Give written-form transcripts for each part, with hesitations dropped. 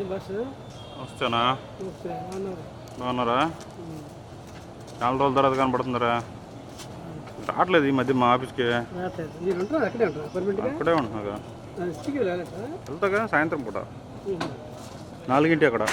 వస్తానా బాగున్నారా? 4 రోజుల తర్వాత కనపడుతుందరా? రావట్లేదు ఈ మధ్య మా ఆఫీస్కి. అక్కడే ఉంటున్నాగా, వెళ్తాగా సాయంత్రం పూట 4 అక్కడ.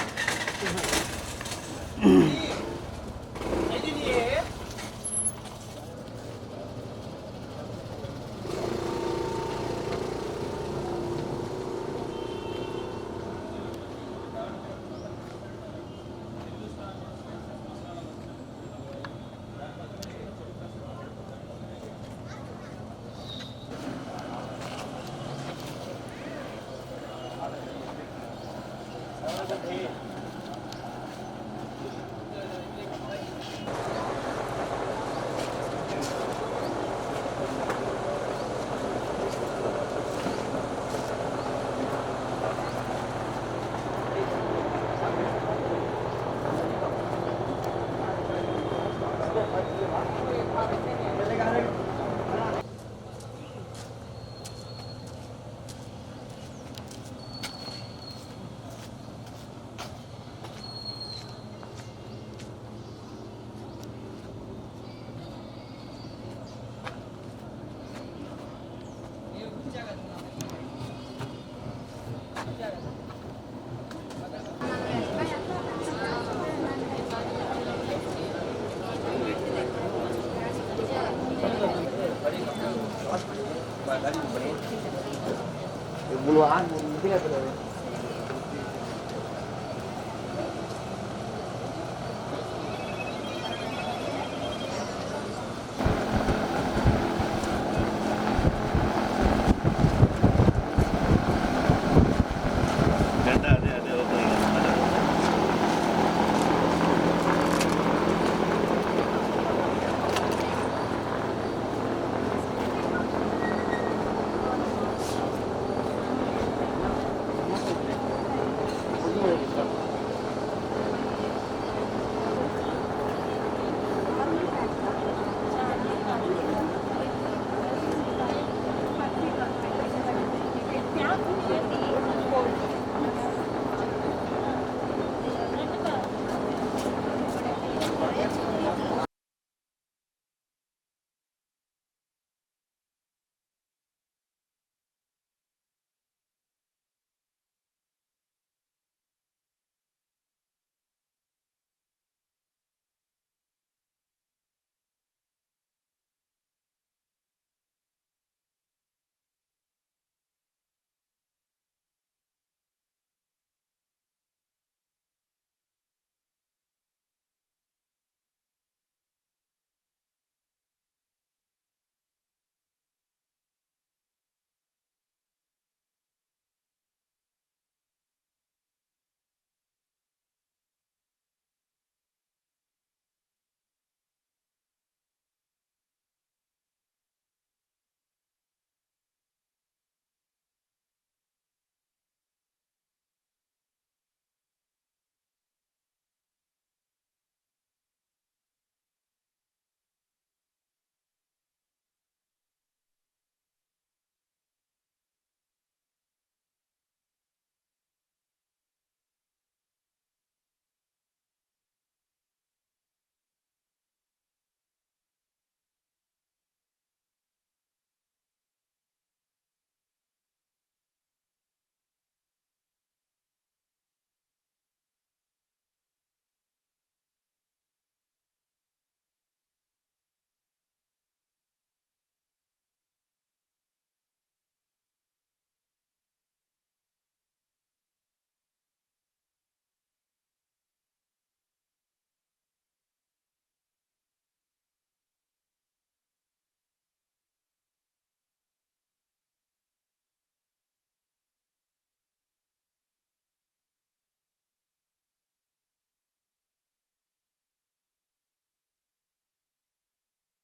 Buluan, tidak ada.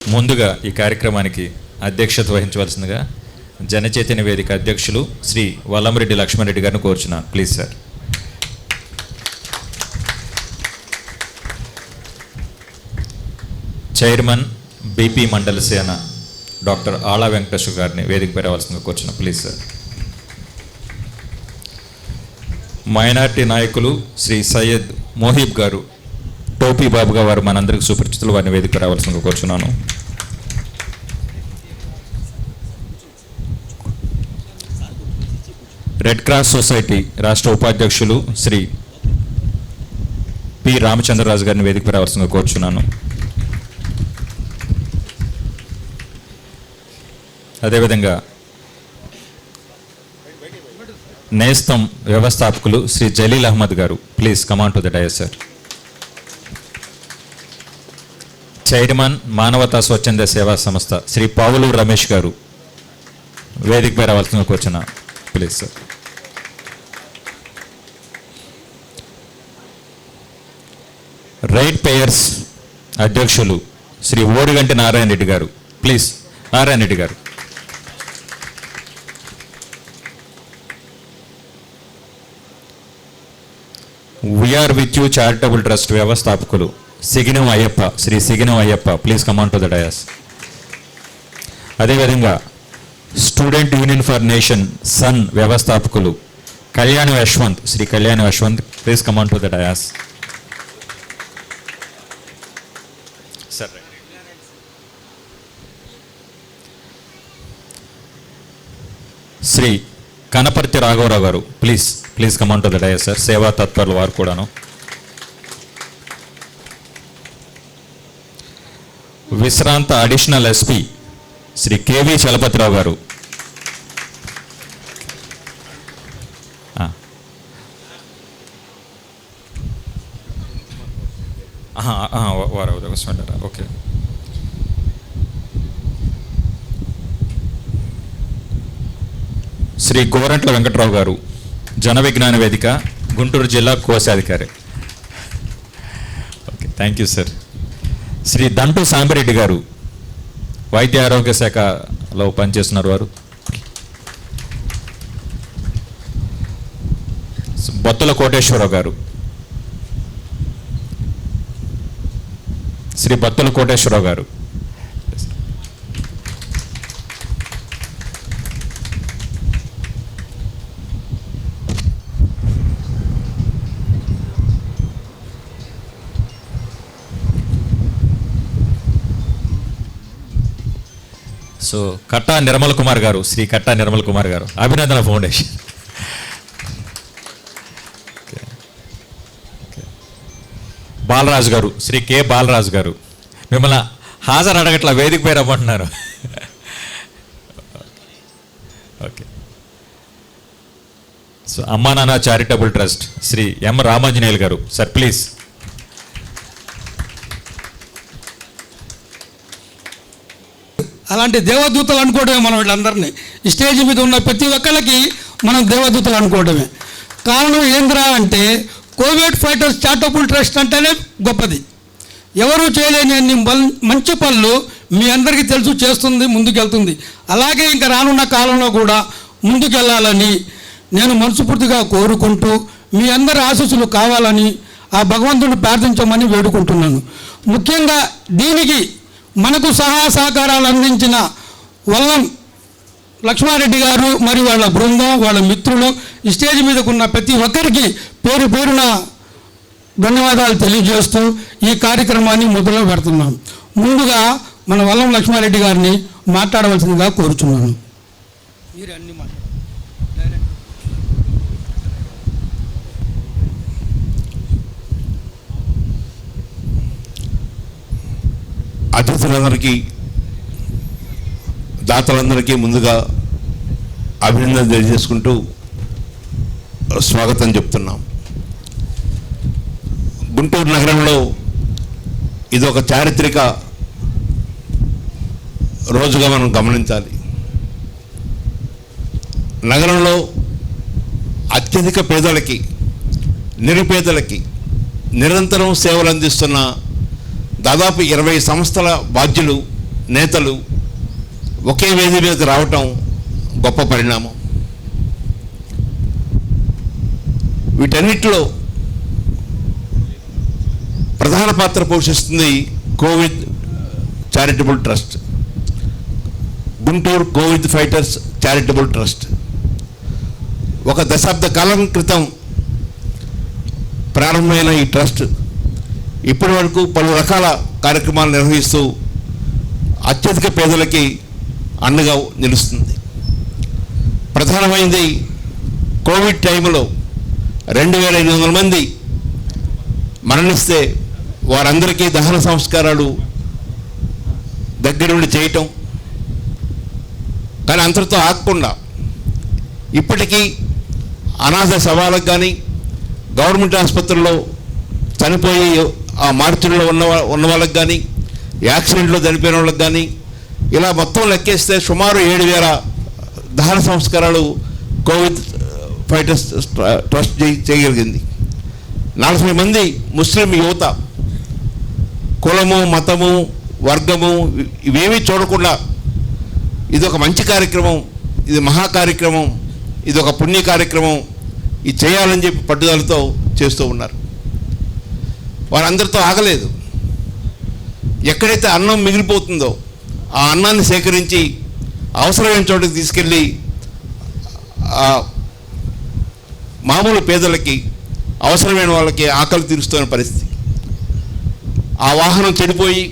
ముందుగా ఈ కార్యక్రమానికి అధ్యక్షత వహించవలసిందిగా జనచైతన్య వేదిక అధ్యక్షులు శ్రీ వల్లంరెడ్డి లక్ష్మణరెడ్డి గారిని కోరుచున్నాను. Please sir. చైర్మన్ బీపీ మండల సేన డాక్టర్ ఆళ్ళ వెంకటేశ్వర గారిని వేదికపై రావాల్సిందిగా కోరుచున్నాను. Please sir. మైనార్టీ నాయకులు శ్రీ సయ్యద్ మోహిబ్ గారు, టోపీ బాబుగా వారు మనందరికీ సుపరిచితులు, వారిని వేదిక రావాల్సిందిగా కోరుచున్నాను. రెడ్ క్రాస్ సొసైటీ రాష్ట్ర ఉపాధ్యక్షులు శ్రీ పి రామచంద్రరాజు గారిని వేదిక రావాల్సిందిగా కోరుచున్నాను. అదేవిధంగా నేస్తం వ్యవస్థాపకులు శ్రీ జలీల్ అహ్మద్ గారు, please come on to the dais sir. Chairman మానవతా స్వచ్ఛంద సేవా సంస్థ శ్రీ పావులు రమేష్ గారు వేదికపై రావాల్సిందిగా కూర్చున్నా, ప్లీజ్ సార్. రైట్ పేయర్స్ అధ్యక్షులు శ్రీ ఓడిగంటి నారాయణ రెడ్డి గారు, please Narayana Reddy garu. We are with you charitable trust వ్యవస్థాపకులు Siginam Ayyappa, Shri Siginam Ayyappa, please come on to the dais. అదేవిధంగా student union for nation sun వ్యవస్థాపకులు Kalyan Yashwant, Shri Kalyan Yashwant, please come on to the dais. సరే, శ్రీ కనపర్తి రాఘవరావు garu, please please come on to the dais sir. సేవా తత్పరులు వారు కూడాను. విశ్రాంత అడిషనల్ ఎస్పీ శ్రీ కేవి చలపతిరావు గారు. వారు ఓకే. శ్రీ గోరంట్ల వెంకట్రావు గారు, జన విజ్ఞాన వేదిక, గుంటూరు జిల్లా కోశాధికారి. Okay, thank you sir. Shri Dantu Sambireddy garu, వైద్య ఆరోగ్య శాఖలో పనిచేస్తున్నారు వారు. బొత్తుల కోటేశ్వరరావు గారు, శ్రీ బత్తుల కోటేశ్వరరావు గారు. సో కట్టా నిర్మల్ కుమార్ గారు, శ్రీ కట్టా నిర్మల్ కుమార్ గారు, అభినందన ఫౌండేషన్. బాలరాజు గారు, శ్రీ కె బాలరాజు గారు, మిమ్మల్ని హాజరు అడగట్లా, వేదిక పేరు రమ్మంటున్నారు. ఓకే. సో అమ్మా నాన్న చారిటబుల్ ట్రస్ట్ శ్రీ ఎం రామాంజనేయులు గారు, సార్ ప్లీజ్. అలాంటి దేవదూతలు అనుకోవడమే మనం వీళ్ళందరినీ. ఈ స్టేజ్ మీద ఉన్న ప్రతి ఒక్కళ్ళకి మనం దేవదూతలు అనుకోవడమే. కారణం ఏంద్రా అంటే కోవిడ్ ఫైటర్స్ చారిటబుల్ ట్రస్ట్ అంటేనే గొప్పది. ఎవరు చేయలేని అన్ని మంచి పనులు మీ అందరికీ తెలుసు చేస్తుంది, ముందుకెళ్తుంది. అలాగే ఇంకా రానున్న కాలంలో కూడా ముందుకెళ్ళాలని నేను మనస్ఫూర్తిగా కోరుకుంటూ మీ అందరి ఆశీస్సులు కావాలని ఆ భగవంతుని ప్రార్థించమని వేడుకుంటున్నాను. ముఖ్యంగా దీనికి మనకు సహకారాలు అందించిన వల్లం లక్ష్మారెడ్డి గారు మరియు వాళ్ళ బృందం, వాళ్ళ మిత్రులు, ఈ స్టేజ్ మీదకున్న ప్రతి ఒక్కరికి పేరు పేరున ధన్యవాదాలు తెలియజేస్తూ ఈ కార్యక్రమాన్ని మొదలు పెడుతున్నాం. ముందుగా మన వల్లం లక్ష్మారెడ్డి గారిని మాట్లాడవలసిందిగా కోరుచున్నాను. అతిథులందరికీ, దాతలందరికీ ముందుగా అభినందన తెలియజేసుకుంటూ స్వాగతం చెప్తున్నాం. గుంటూరు నగరంలో ఇది ఒక చారిత్రక రోజుగా మనం గమనించాలి. నగరంలో అత్యధిక పేదలకి, నిరుపేదలకి నిరంతరం సేవలు అందిస్తున్న దాదాపు 20 సంస్థల బాధ్యులు, నేతలు ఒకే వేదిక మీదకి రావటం గొప్ప పరిణామం. వీటన్నిటిలో ప్రధాన పాత్ర పోషిస్తుంది Covid charitable trust, Guntur Covid fighters charitable trust. ఒక దశాబ్ద కాలం క్రితం ప్రారంభమైన ఈ ట్రస్ట్ ఇప్పటి వరకు పలు రకాల కార్యక్రమాలు నిర్వహిస్తూ అత్యధిక పేదలకి అండగా నిలుస్తుంది. ప్రధానమైనది కోవిడ్ టైంలో 2500 మంది మరణిస్తే వారందరికీ దహన సంస్కారాలు దగ్గరుండి చేయటం. కానీ అంతటితో ఆగకుండా ఇప్పటికీ అనాథ శవాలకు కానీ గవర్నమెంట్ ఆసుపత్రుల్లో చనిపోయి ఆ మార్చుల్లో ఉన్న వాళ్ళకి కానీ యాక్సిడెంట్లో చనిపోయిన వాళ్ళకి కానీ ఇలా మొత్తం లెక్కేస్తే సుమారు 7000 దహన సంస్కారాలు కోవిడ్ ఫైటర్స్ ట్రస్ట్ చేయగలిగింది. 40 మంది ముస్లిం యువత కులము, మతము, వర్గము ఇవేమీ చూడకుండా ఇది ఒక మంచి కార్యక్రమం, ఇది మహా కార్యక్రమం, ఇది ఒక పుణ్య కార్యక్రమం, ఇది చేయాలని చెప్పి పట్టుదలతో చేస్తూ ఉన్నారు. వారందరితో ఆగలేదు. ఎక్కడైతే అన్నం మిగిలిపోతుందో ఆ అన్నాన్ని సేకరించి అవసరమైన చోటుకి తీసుకెళ్ళి మామూలు పేదలకి, అవసరమైన వాళ్ళకి ఆకలి తీరుస్తున్న పరిస్థితి. ఆ వాహనం చెడిపోయి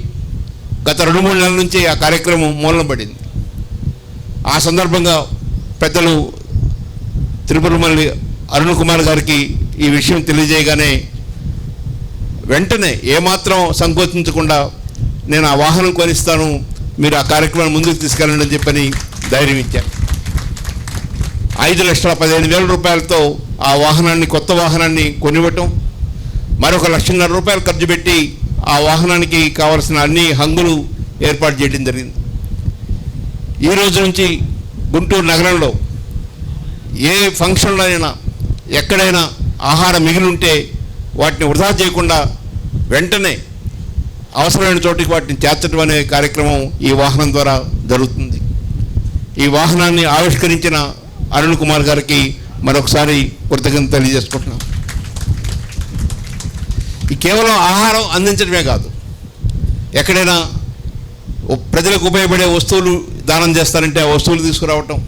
గత 2-3 నెలల నుంచి ఆ కార్యక్రమం మూలన పడింది. ఆ సందర్భంగా పెద్దలు తిరుపతిమల్లి అరుణ్ కుమార్ గారికి ఈ విషయం తెలియజేయగానే వెంటనే ఏమాత్రం సంకోచించకుండా నేను ఆ వాహనం కొనిస్తాను, మీరు ఆ కార్యక్రమాన్ని ముందుకు తీసుకెళ్ళండి అని చెప్పని ధైర్యం ఇచ్చారు. 5,15,000 రూపాయలతో ఆ వాహనాన్ని, కొత్త వాహనాన్ని కొనివ్వటం, మరొక 1,50,000 రూపాయలు ఖర్చు పెట్టి ఆ వాహనానికి కావలసిన అన్ని హంగులు ఏర్పాటు చేయడం జరిగింది. ఈ రోజు నుంచి గుంటూరు నగరంలో ఏ ఫంక్షన్లో అయినా ఎక్కడైనా ఆహారం మిగిలి ఉంటే వాటిని వృధా చేయకుండా వెంటనే అవసరమైన చోటికి వాటిని చేర్చడం అనే కార్యక్రమం ఈ వాహనం ద్వారా జరుగుతుంది. ఈ వాహనాన్ని ఆవిష్కరించిన అరుణ్ కుమార్ గారికి మరొకసారి కృతజ్ఞత తెలియజేసుకుంటున్నాం. ఈ కేవలం ఆహారం అందించడమే కాదు, ఎక్కడైనా ప్రజలకు ఉపయోగపడే వస్తువులు దానం చేస్తారంటే ఆ వస్తువులు తీసుకురావటం,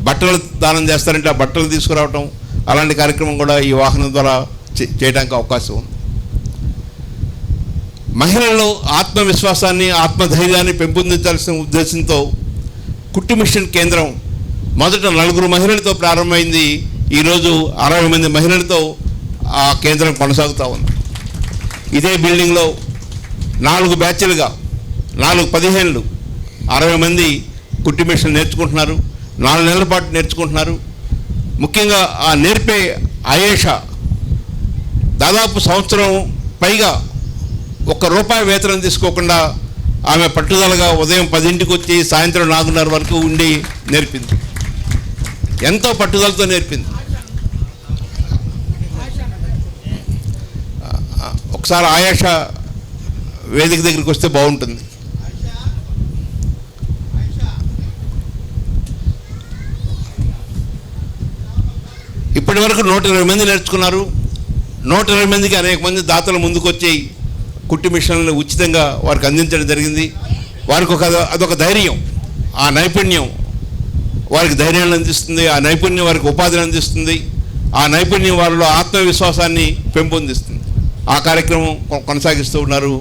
బట్టలు దానం చేస్తారంటే ఆ బట్టలు తీసుకురావటం, అలాంటి కార్యక్రమం కూడా ఈ వాహనం ద్వారా చేయడానికి అవకాశం ఉంది. మహిళల్లో ఆత్మవిశ్వాసాన్ని, ఆత్మధైర్యాన్ని పెంపొందించాల్సిన ఉద్దేశంతో కుట్టు మిషన్ కేంద్రం మొదట 4 మహిళలతో ప్రారంభమైంది. ఈరోజు 60 మంది మహిళలతో ఆ కేంద్రం కొనసాగుతూ ఉంది. ఇదే బిల్డింగ్లో 4 బ్యాచ్లుగా 4-15 60 మంది కుట్టు మిషన్ నేర్చుకుంటున్నారు. 4 నెలల పాటు నేర్చుకుంటున్నారు. ముఖ్యంగా ఆ నేర్పే ఆయేషా దాదాపు సంవత్సరం పైగా ₹1 వేతనం తీసుకోకుండా ఆమె పట్టుదలగా ఉదయం 10ంటికి వచ్చి సాయంత్రం 4:30 వరకు ఉండి నేర్పింది. ఎంతో పట్టుదలతో నేర్పింది. ఒకసారి ఆయేషా వేదిక దగ్గరికి వస్తే బాగుంటుంది. ఇప్పటి వరకు 120 మంది నేర్చుకున్నారు. 120 మందికి అనేక మంది దాతలు ముందుకొచ్చి కుట్టు మిషన్లను ఉచితంగా వారికి అందించడం జరిగింది. వారికి అదొక ధైర్యం, ఆ నైపుణ్యం వారికి ధైర్యాన్ని అందిస్తుంది, ఆ నైపుణ్యం వారికి ఉపాధిని అందిస్తుంది, ఆ నైపుణ్యం వారిలో ఆత్మవిశ్వాసాన్ని పెంపొందిస్తుంది. ఆ కార్యక్రమం కొనసాగిస్తూ ఉన్నారు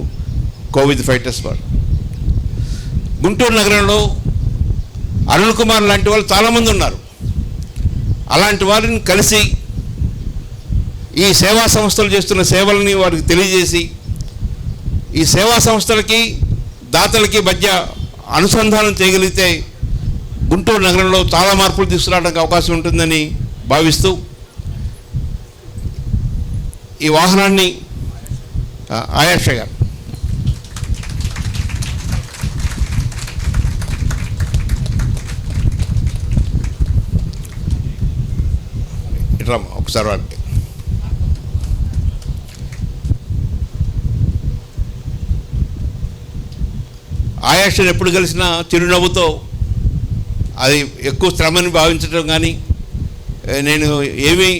కోవిడ్ ఫైటర్స్ వారు. గుంటూరు నగరంలో అరుణ్ కుమార్ లాంటి వాళ్ళు చాలామంది ఉన్నారు. అలాంటి వారిని కలిసి ఈ సేవా సంస్థలు చేస్తున్న సేవలని వారికి తెలియజేసి ఈ సేవా సంస్థలకి దాతలకి మధ్య అనుసంధానం చేయగలిగితే గుంటూరు నగరంలో చాలా మార్పులు తీసుకురావడానికి అవకాశం ఉంటుందని భావిస్తూ ఈ వాహనాన్ని ఆయేష గారు ఇట్లా ఒకసారి వారికి ఆయేషను ఎప్పుడు కలిసినా చిరునవ్వుతో, అది ఎక్కువ శ్రమని భావించడం కానీ నేను ఏమీ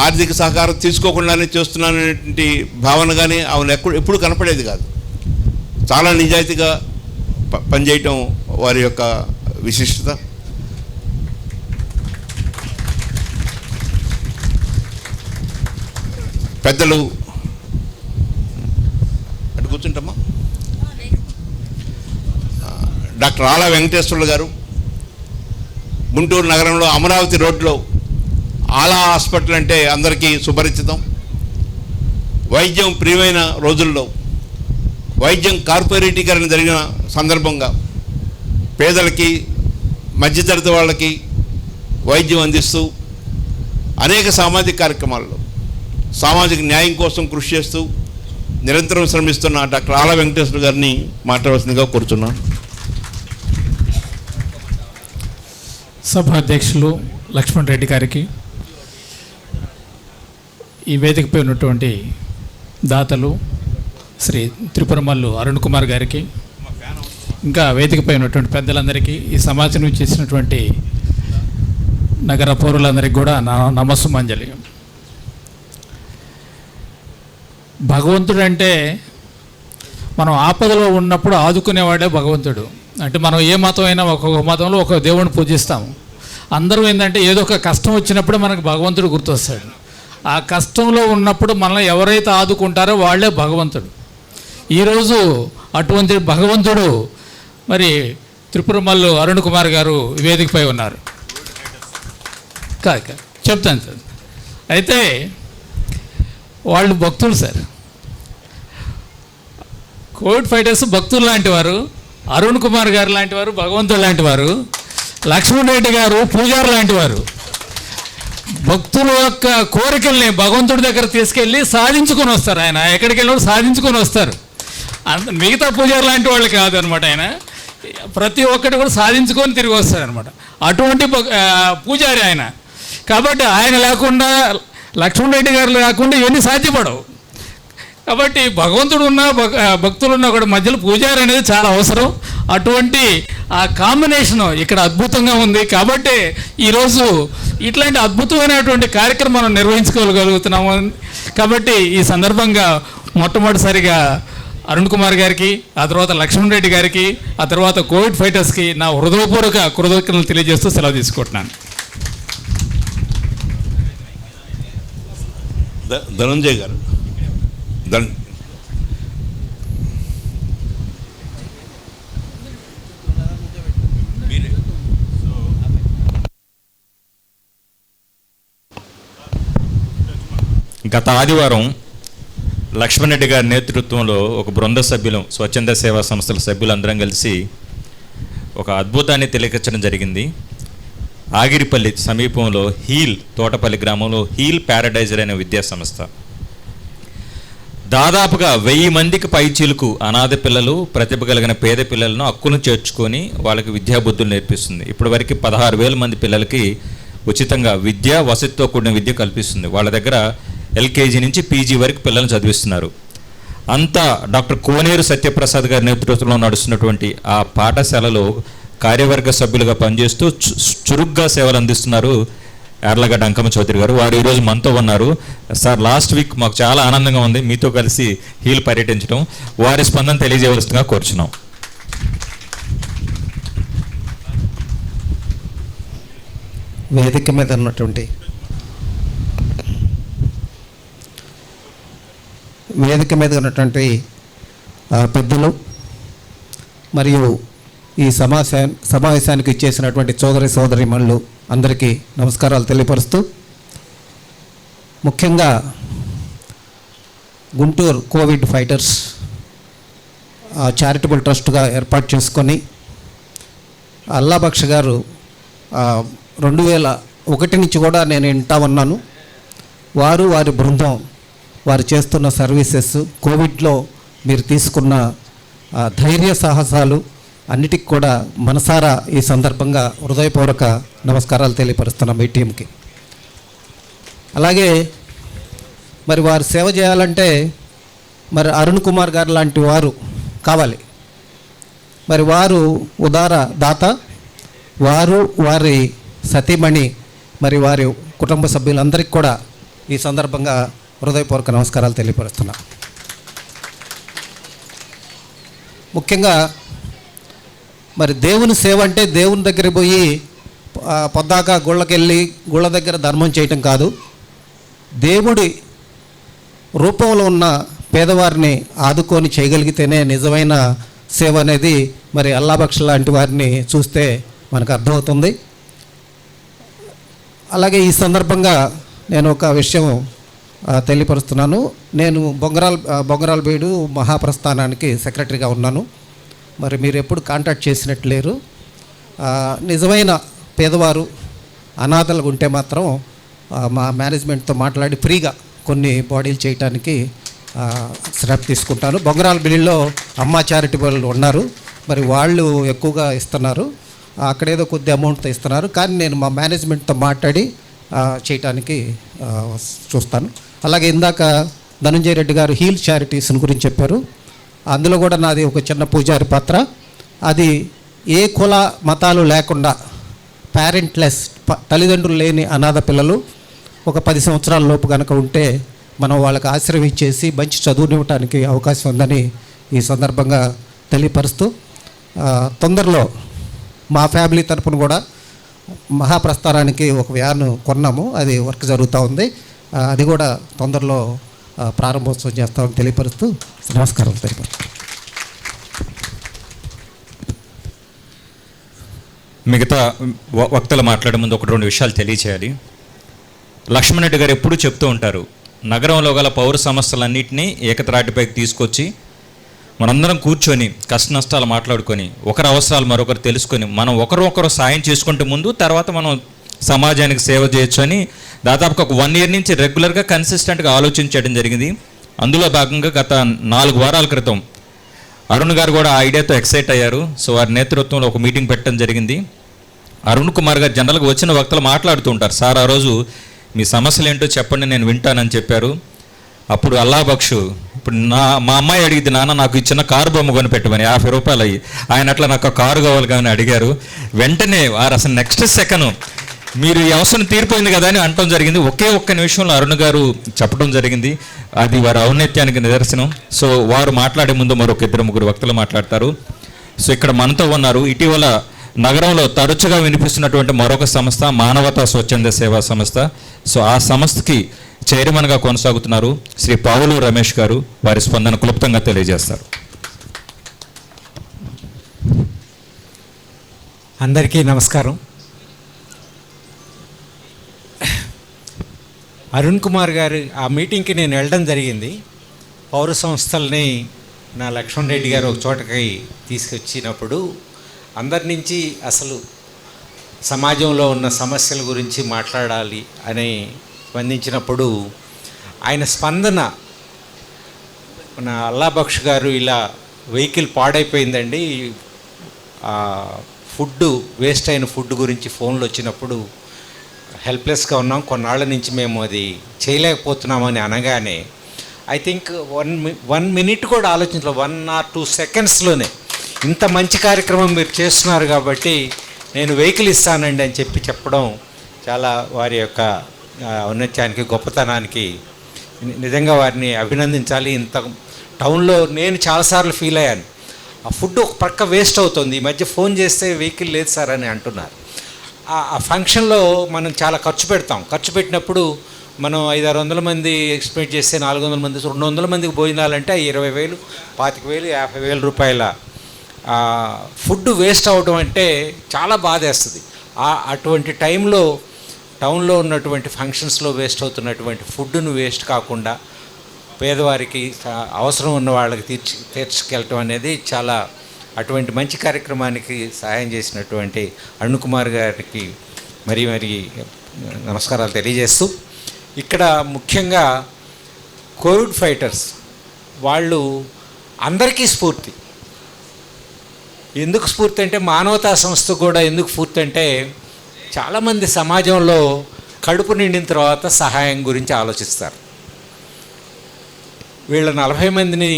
ఆర్థిక సహకారం తీసుకోకుండానే చేస్తున్నాననేటువంటి భావన కానీ ఆమెను ఎప్పుడు కనపడేది కాదు. చాలా నిజాయితీగా పనిచేయటం వారి యొక్క విశిష్టత. పెద్దలు అటు కూర్చుంటామా, డాక్టర్ ఆలా వెంకటేశ్వర్లు గారు, గుంటూరు నగరంలో అమరావతి రోడ్లో ఆలా హాస్పిటల్ అంటే అందరికీ సుపరిచితం. వైద్యం ప్రియమైన రోజుల్లో వైద్యం కార్పొరేటీకరణ జరిగిన సందర్భంగా పేదలకి, మధ్యతరగతి వాళ్ళకి వైద్యం అందిస్తూ అనేక సామాజిక కార్యక్రమాల్లో సామాజిక న్యాయం కోసం కృషి చేస్తూ నిరంతరం శ్రమిస్తున్న డాక్టర్ ఆలా వెంకటేశ్వర గారిని మాట్లాడవలసిందిగా కోరుచున్నాను. సభ అధ్యక్షులు లక్ష్మణ్ రెడ్డి గారికి, ఈ వేదికపై ఉన్నటువంటి దాతలు శ్రీ త్రిపురమల్లు అరుణ్ కుమార్ గారికి, ఇంకా వేదికపై ఉన్నటువంటి పెద్దలందరికీ, ఈ సమాజం చేసినటువంటి నగర పౌరులందరికీ కూడా నా నమస్సుమంజలి. భగవంతుడు అంటే మనం ఆపదలో ఉన్నప్పుడు ఆదుకునేవాడే భగవంతుడు. అంటే మనం ఏ మతం అయినా ఒక్కొక్క మతంలో ఒక దేవుడిని పూజిస్తాము. అందరూ ఏంటంటే ఏదో ఒక కష్టం వచ్చినప్పుడు మనకు భగవంతుడు గుర్తొస్తాడు. ఆ కష్టంలో ఉన్నప్పుడు మనల్ని ఎవరైతే ఆదుకుంటారో వాళ్ళే భగవంతుడు. ఈరోజు అటువంటి భగవంతుడు మరి త్రిపురమల్లు అరుణ్ కుమార్ గారు వేదికపై ఉన్నారు. కాదు చెప్తాను సార్. అయితే వాళ్ళు భక్తులు సార్, కోవిడ్ ఫైటర్స్ భక్తులు లాంటి వారు, అరుణ్ కుమార్ గారు లాంటి వారు భగవంతుడు లాంటి వారు, లక్ష్మణ్ రెడ్డి గారు పూజారు లాంటి వారు. భక్తుల యొక్క కోరికల్ని భగవంతుడి దగ్గర తీసుకెళ్ళి సాధించుకొని వస్తారు. ఆయన ఎక్కడికి వెళ్ళినప్పుడు సాధించుకొని వస్తారు. మిగతా పూజారు లాంటి వాళ్ళు కాదు అనమాట. ఆయన ప్రతి ఒక్కటి కూడా సాధించుకొని తిరిగి వస్తారు అనమాట. అటువంటి పూజారి ఆయన. కాబట్టి ఆయన లేకుండా, లక్ష్మణ్ రెడ్డి గారు లేకుండా ఇవన్నీ సాధ్యపడవు. కాబట్టి భగవంతుడు ఉన్న భక్తులు ఉన్న కూడా మధ్యలో పూజారి అనేది చాలా అవసరం. అటువంటి ఆ కాంబినేషన్ ఇక్కడ అద్భుతంగా ఉంది. కాబట్టి ఈరోజు ఇట్లాంటి అద్భుతమైనటువంటి కార్యక్రమం నిర్వహించుకోగలుగుతున్నాము. కాబట్టి ఈ సందర్భంగా మొట్టమొదటిసారిగా అరుణ్ కుమార్ గారికి, ఆ తర్వాత లక్ష్మణ్ రెడ్డి గారికి, ఆ తర్వాత కోవిడ్ ఫైటర్స్కి నా హృదయపూర్వక కృతజ్ఞతలు తెలియజేస్తూ సెలవు తీసుకుంటున్నాను. ధనంజయ్ గారు, గత ఆదివారం లక్ష్మణ్ రెడ్డి గారి నేతృత్వంలో ఒక బృంద సభ్యులు, స్వచ్ఛంద సేవా సంస్థల సభ్యులందరం కలిసి ఒక అద్భుతాన్ని తెలియకచ్చడం జరిగింది. ఆగిరిపల్లి సమీపంలో తోటపల్లి గ్రామంలో హీల్ ప్యారడైజర్ అనే విద్యా సంస్థ దాదాపుగా 1000 మందికి పైచీలకు అనాథ పిల్లలు, ప్రతిభ కలిగిన పేద పిల్లలను హక్కును చేర్చుకొని వాళ్ళకి విద్యాబుద్ధులు నేర్పిస్తుంది. ఇప్పటివరకు 16,000 మంది పిల్లలకి ఉచితంగా విద్య, వసతితో కూడిన విద్య కల్పిస్తుంది. వాళ్ళ దగ్గర ఎల్కేజీ నుంచి పీజీ వరకు పిల్లల్ని చదివిస్తున్నారు. అంతా డాక్టర్ కోనేరు సత్యప్రసాద్ గారి నేతృత్వంలో నడుస్తున్నటువంటి ఆ పాఠశాలలో కార్యవర్గ సభ్యులుగా పనిచేస్తూ చురుగ్గా సేవలు అందిస్తున్నారు యార్లగడ్డ అంకమ్మ చౌదరి గారు. వారు ఈరోజు మనతో ఉన్నారు. సార్, లాస్ట్ వీక్ మాకు చాలా ఆనందంగా ఉంది మీతో కలిసి హీల్ పర్యటించడం. వారి స్పందన తెలియజేయవలసిందిగా కోరుచున్నాం. వేదిక మీద ఉన్నటువంటి పెద్దలు మరియు ఈ సమావేశానికి ఇచ్చేసినటువంటి సోదరీమణులు అందరికీ నమస్కారాలు తెలియపరుస్తూ, ముఖ్యంగా గుంటూరు కోవిడ్ ఫైటర్స్ చారిటబుల్ ట్రస్ట్గా ఏర్పాటు చేసుకొని అల్లాబక్ష గారు 2001 నుంచి కూడా నేను వింటా ఉన్నాను. వారి బృందం వారు చేస్తున్న సర్వీసెస్, కోవిడ్లో మీరు తీసుకున్న ధైర్య సాహసాలు అన్నిటికి కూడా మనసారా ఈ సందర్భంగా హృదయపూర్వక నమస్కారాలు తెలియపరుస్తున్నాం ఈ టీంకి. అలాగే మరి వారు సేవ చేయాలంటే మరి అరుణ్ కుమార్ గారు లాంటి వారు కావాలి. మరి వారు ఉదార దాత, వారి సతీమణి, మరి వారి కుటుంబ సభ్యులందరికీ కూడా ఈ సందర్భంగా హృదయపూర్వక నమస్కారాలు తెలియపరుస్తున్నా. ముఖ్యంగా మరి దేవుని సేవ అంటే దేవుని దగ్గరికి పోయి పొద్దాక గుళ్ళ దగ్గర ధర్మం చేయటం కాదు. దేవుడి రూపంలో ఉన్న పేదవారిని ఆదుకొని చేయగలిగితేనే నిజమైన సేవ అనేది మరి అల్లాబక్ష లాంటి వారిని చూస్తే మనకు అర్థమవుతుంది. అలాగే ఈ సందర్భంగా నేను ఒక విషయం తెలియపరుస్తున్నాను. నేను బొంగరాల బీడు మహాప్రస్థానానికి సెక్రటరీగా ఉన్నాను. మరి మీరు ఎప్పుడు కాంటాక్ట్ చేసినట్టు లేరు. నిజమైన పేదవారు అనాథలుగా ఉంటే మాత్రం మా మేనేజ్మెంట్తో మాట్లాడి ఫ్రీగా కొన్ని బాడీలు చేయటానికి శ్రద్ధ తీసుకుంటాను. బొంగరాల బిల్లులో అమ్మ చారిటబుల్ ఉన్నారు, మరి వాళ్ళు ఎక్కువగా ఇస్తున్నారు, అక్కడేదో కొద్ది అమౌంట్తో ఇస్తున్నారు. కానీ నేను మా మేనేజ్మెంట్తో మాట్లాడి చేయటానికి చూస్తాను. అలాగే ఇందాక ధనంజయ రెడ్డి గారు హీల్ చారిటీస్ గురించి చెప్పారు. అందులో కూడా నాది ఒక చిన్న పూజారి పాత్ర. అది ఏ కుల మతాలు లేకుండా పేరెంట్లెస్ తల్లిదండ్రులు లేని అనాథ పిల్లలు ఒక 10 సంవత్సరాల లోపు కనుక ఉంటే మనం వాళ్ళకి ఆశ్రయం ఇచ్చేసి మంచి చదువునివ్వటానికి అవకాశం ఉందని ఈ సందర్భంగా తెలియపరుస్తూ, తొందరలో మా ఫ్యామిలీ తరపున కూడా మహాప్రస్థానానికి ఒక వ్యాన్ కొన్నాము. అది వర్క్ జరుగుతూ ఉంది. అది కూడా తొందరలో ప్రారంభోత్సవం చేస్తామని తెలియపరుస్తూ నమస్కారం తెలియపరుస్తూ. మిగతా వక్తలు మాట్లాడే ముందు 1-2 విషయాలు తెలియచేయాలి. లక్ష్మణ్ రెడ్డి గారు ఎప్పుడూ చెప్తూ ఉంటారు, నగరంలో గల పౌర సమస్యలన్నింటినీ ఏకత్రాటిపైకి తీసుకొచ్చి మనందరం కూర్చొని కష్ట నష్టాలు మాట్లాడుకొని ఒకరి అవసరాలు మరొకరు తెలుసుకొని మనం ఒకరు సాయం చేసుకుంటే ముందు తర్వాత మనం సమాజానికి సేవ చేయొచ్చు అని దాదాపుగా ఒక 1 year నుంచి రెగ్యులర్గా కన్సిస్టెంట్గా ఆలోచించడం జరిగింది. అందులో భాగంగా గత 4 వారాల క్రితం అరుణ్ గారు కూడా ఆ ఐడియాతో ఎక్సైట్ అయ్యారు. సో వారి నేతృత్వంలో ఒక మీటింగ్ పెట్టడం జరిగింది. అరుణ్ కుమార్ గారు జనరల్గా వచ్చిన వక్తలు మాట్లాడుతూ ఉంటారు, సార్ ఆ రోజు మీ సమస్యలు ఏంటో చెప్పండి నేను వింటానని చెప్పారు. అప్పుడు అల్లాబక్షు ఇప్పుడు మా అమ్మాయి అడిగింది, నాన్న నాకు ఈ చిన్న కారు బొమ్మ కొనిపెట్టమని 50 రూపాయలు అయ్యి, ఆయన అట్లా నాకు కారు కావాలి కానీ అడిగారు. వెంటనే వారు అసలు నెక్స్ట్ సెకండ్ మీరు ఈ అవసరం తీరిపోయింది కదా అని అనటం జరిగింది. ఒక్క నిమిషంలో అరుణ్ గారు చెప్పడం జరిగింది. అది వారి ఔన్నత్యానికి నిదర్శనం. సో వారు మాట్లాడే ముందు మరొక 2-3 వక్తలు మాట్లాడతారు. సో ఇక్కడ మనతో ఉన్నారు ఇటీవల నగరంలో తరచుగా వినిపిస్తున్నటువంటి మరొక సంస్థ మానవతా స్వచ్ఛంద సేవా సంస్థ. సో ఆ సంస్థకి చైర్మన్గా కొనసాగుతున్నారు శ్రీ పావులు రమేష్ గారు. వారి స్పందన క్లుప్తంగా తెలియజేస్తారు. అందరికీ నమస్కారం. అరుణ్ కుమార్ గారు ఆ మీటింగ్కి నేను వెళ్ళడం జరిగింది. పౌర సంస్థల్ని నా లక్ష్మణ్ రెడ్డి గారు ఒక చోటకి తీసుకొచ్చినప్పుడు అందరి నుంచి అసలు సమాజంలో ఉన్న సమస్యల గురించి మాట్లాడాలి అని స్పందించినప్పుడు ఆయన స్పందన, మన అల్లాబక్ష్ గారు ఇలా వెహికల్ పాడైపోయిందండి, ఫుడ్ వేస్ట్ అయిన ఫుడ్ గురించి ఫోన్లు వచ్చినప్పుడు హెల్ప్లెస్గా ఉన్నాం, కొన్నాళ్ళ నుంచి మేము అది చేయలేకపోతున్నామని అనగానే ఐ థింక్ 1 minute కూడా ఆలోచించలేదు, 1 or 2 secondsలోనే ఇంత మంచి కార్యక్రమం మీరు చేస్తున్నారు కాబట్టి నేను వెహికల్ ఇస్తానండి అని చెప్పడం చాలా వారి యొక్క ఔన్నత్యానికి గొప్పతనానికి నిజంగా వారిని అభినందించాలి. ఇంత టౌన్లో నేను చాలాసార్లు ఫీల్ అయ్యాను, ఆ ఫుడ్ ఒక పక్క వేస్ట్ అవుతుంది, ఈ మధ్య ఫోన్ చేస్తే వెహికల్ లేదు సార్ అని అంటున్నారు. ఆ ఫంక్షన్లో మనం చాలా ఖర్చు పెడతాం. ఖర్చు పెట్టినప్పుడు మనం 500-600 మంది ఎక్స్పెక్ట్ చేస్తే 400 మంది 200 మందికి భోజనాలంటే 20,000, 25,000, 50,000 రూపాయల ఫుడ్ వేస్ట్ అవడం అంటే చాలా బాధేస్తుంది. అటువంటి టైంలో టౌన్లో ఉన్నటువంటి ఫంక్షన్స్లో వేస్ట్ అవుతున్నటువంటి ఫుడ్ను వేస్ట్ కాకుండా పేదవారికి అవసరం ఉన్న వాళ్ళకి తీర్చుకెళ్ళటం అనేది చాలా, అటువంటి మంచి కార్యక్రమానికి సహాయం చేసినటువంటి అరుణ్ కుమార్ గారికి మరీ నమస్కారాలు తెలియజేస్తూ, ఇక్కడ ముఖ్యంగా కోవిడ్ ఫైటర్స్ వాళ్ళు అందరికీ స్ఫూర్తి. ఎందుకు స్ఫూర్తి అంటే మానవతా సంస్థ కూడా ఎందుకు స్ఫూర్తి అంటే చాలామంది సమాజంలో కడుపు నిండిన తర్వాత సహాయం గురించి ఆలోచిస్తారు. వీళ్ళ 40 మందిని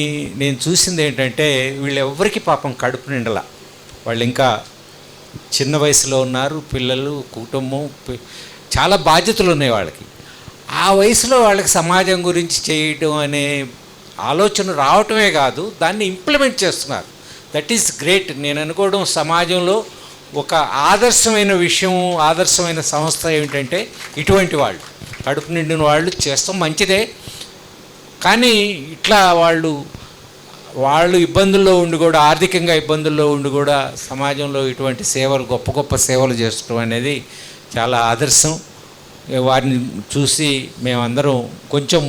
నేను చూసింది ఏంటంటే వీళ్ళు ఎవరికి పాపం కడుపు నిండల, వాళ్ళు ఇంకా చిన్న వయసులో ఉన్నారు, పిల్లలు, కుటుంబం, చాలా బాధ్యతలు ఉన్నాయి వాళ్ళకి. ఆ వయసులో వాళ్ళకి సమాజం గురించి చేయటం అనే ఆలోచన రావటమే కాదు, దాన్ని ఇంప్లిమెంట్ చేస్తున్నారు. That is great. నేను అనుకోవడం సమాజంలో ఒక ఆదర్శమైన విషయం, ఆదర్శమైన సంస్థ ఏమిటంటే ఇటువంటి వాళ్ళు కడుపు నిండిన వాళ్ళు చేస్తాం మంచిదే. కానీ ఇట్లా వాళ్ళు ఇబ్బందుల్లో ఉండి కూడా, ఆర్థికంగా ఇబ్బందుల్లో ఉండి కూడా సమాజంలో ఇటువంటి సేవలు, గొప్ప గొప్ప సేవలు చేస్తడం అనేది చాలా ఆదర్శం. వారిని చూసి మేమందరం కొంచెం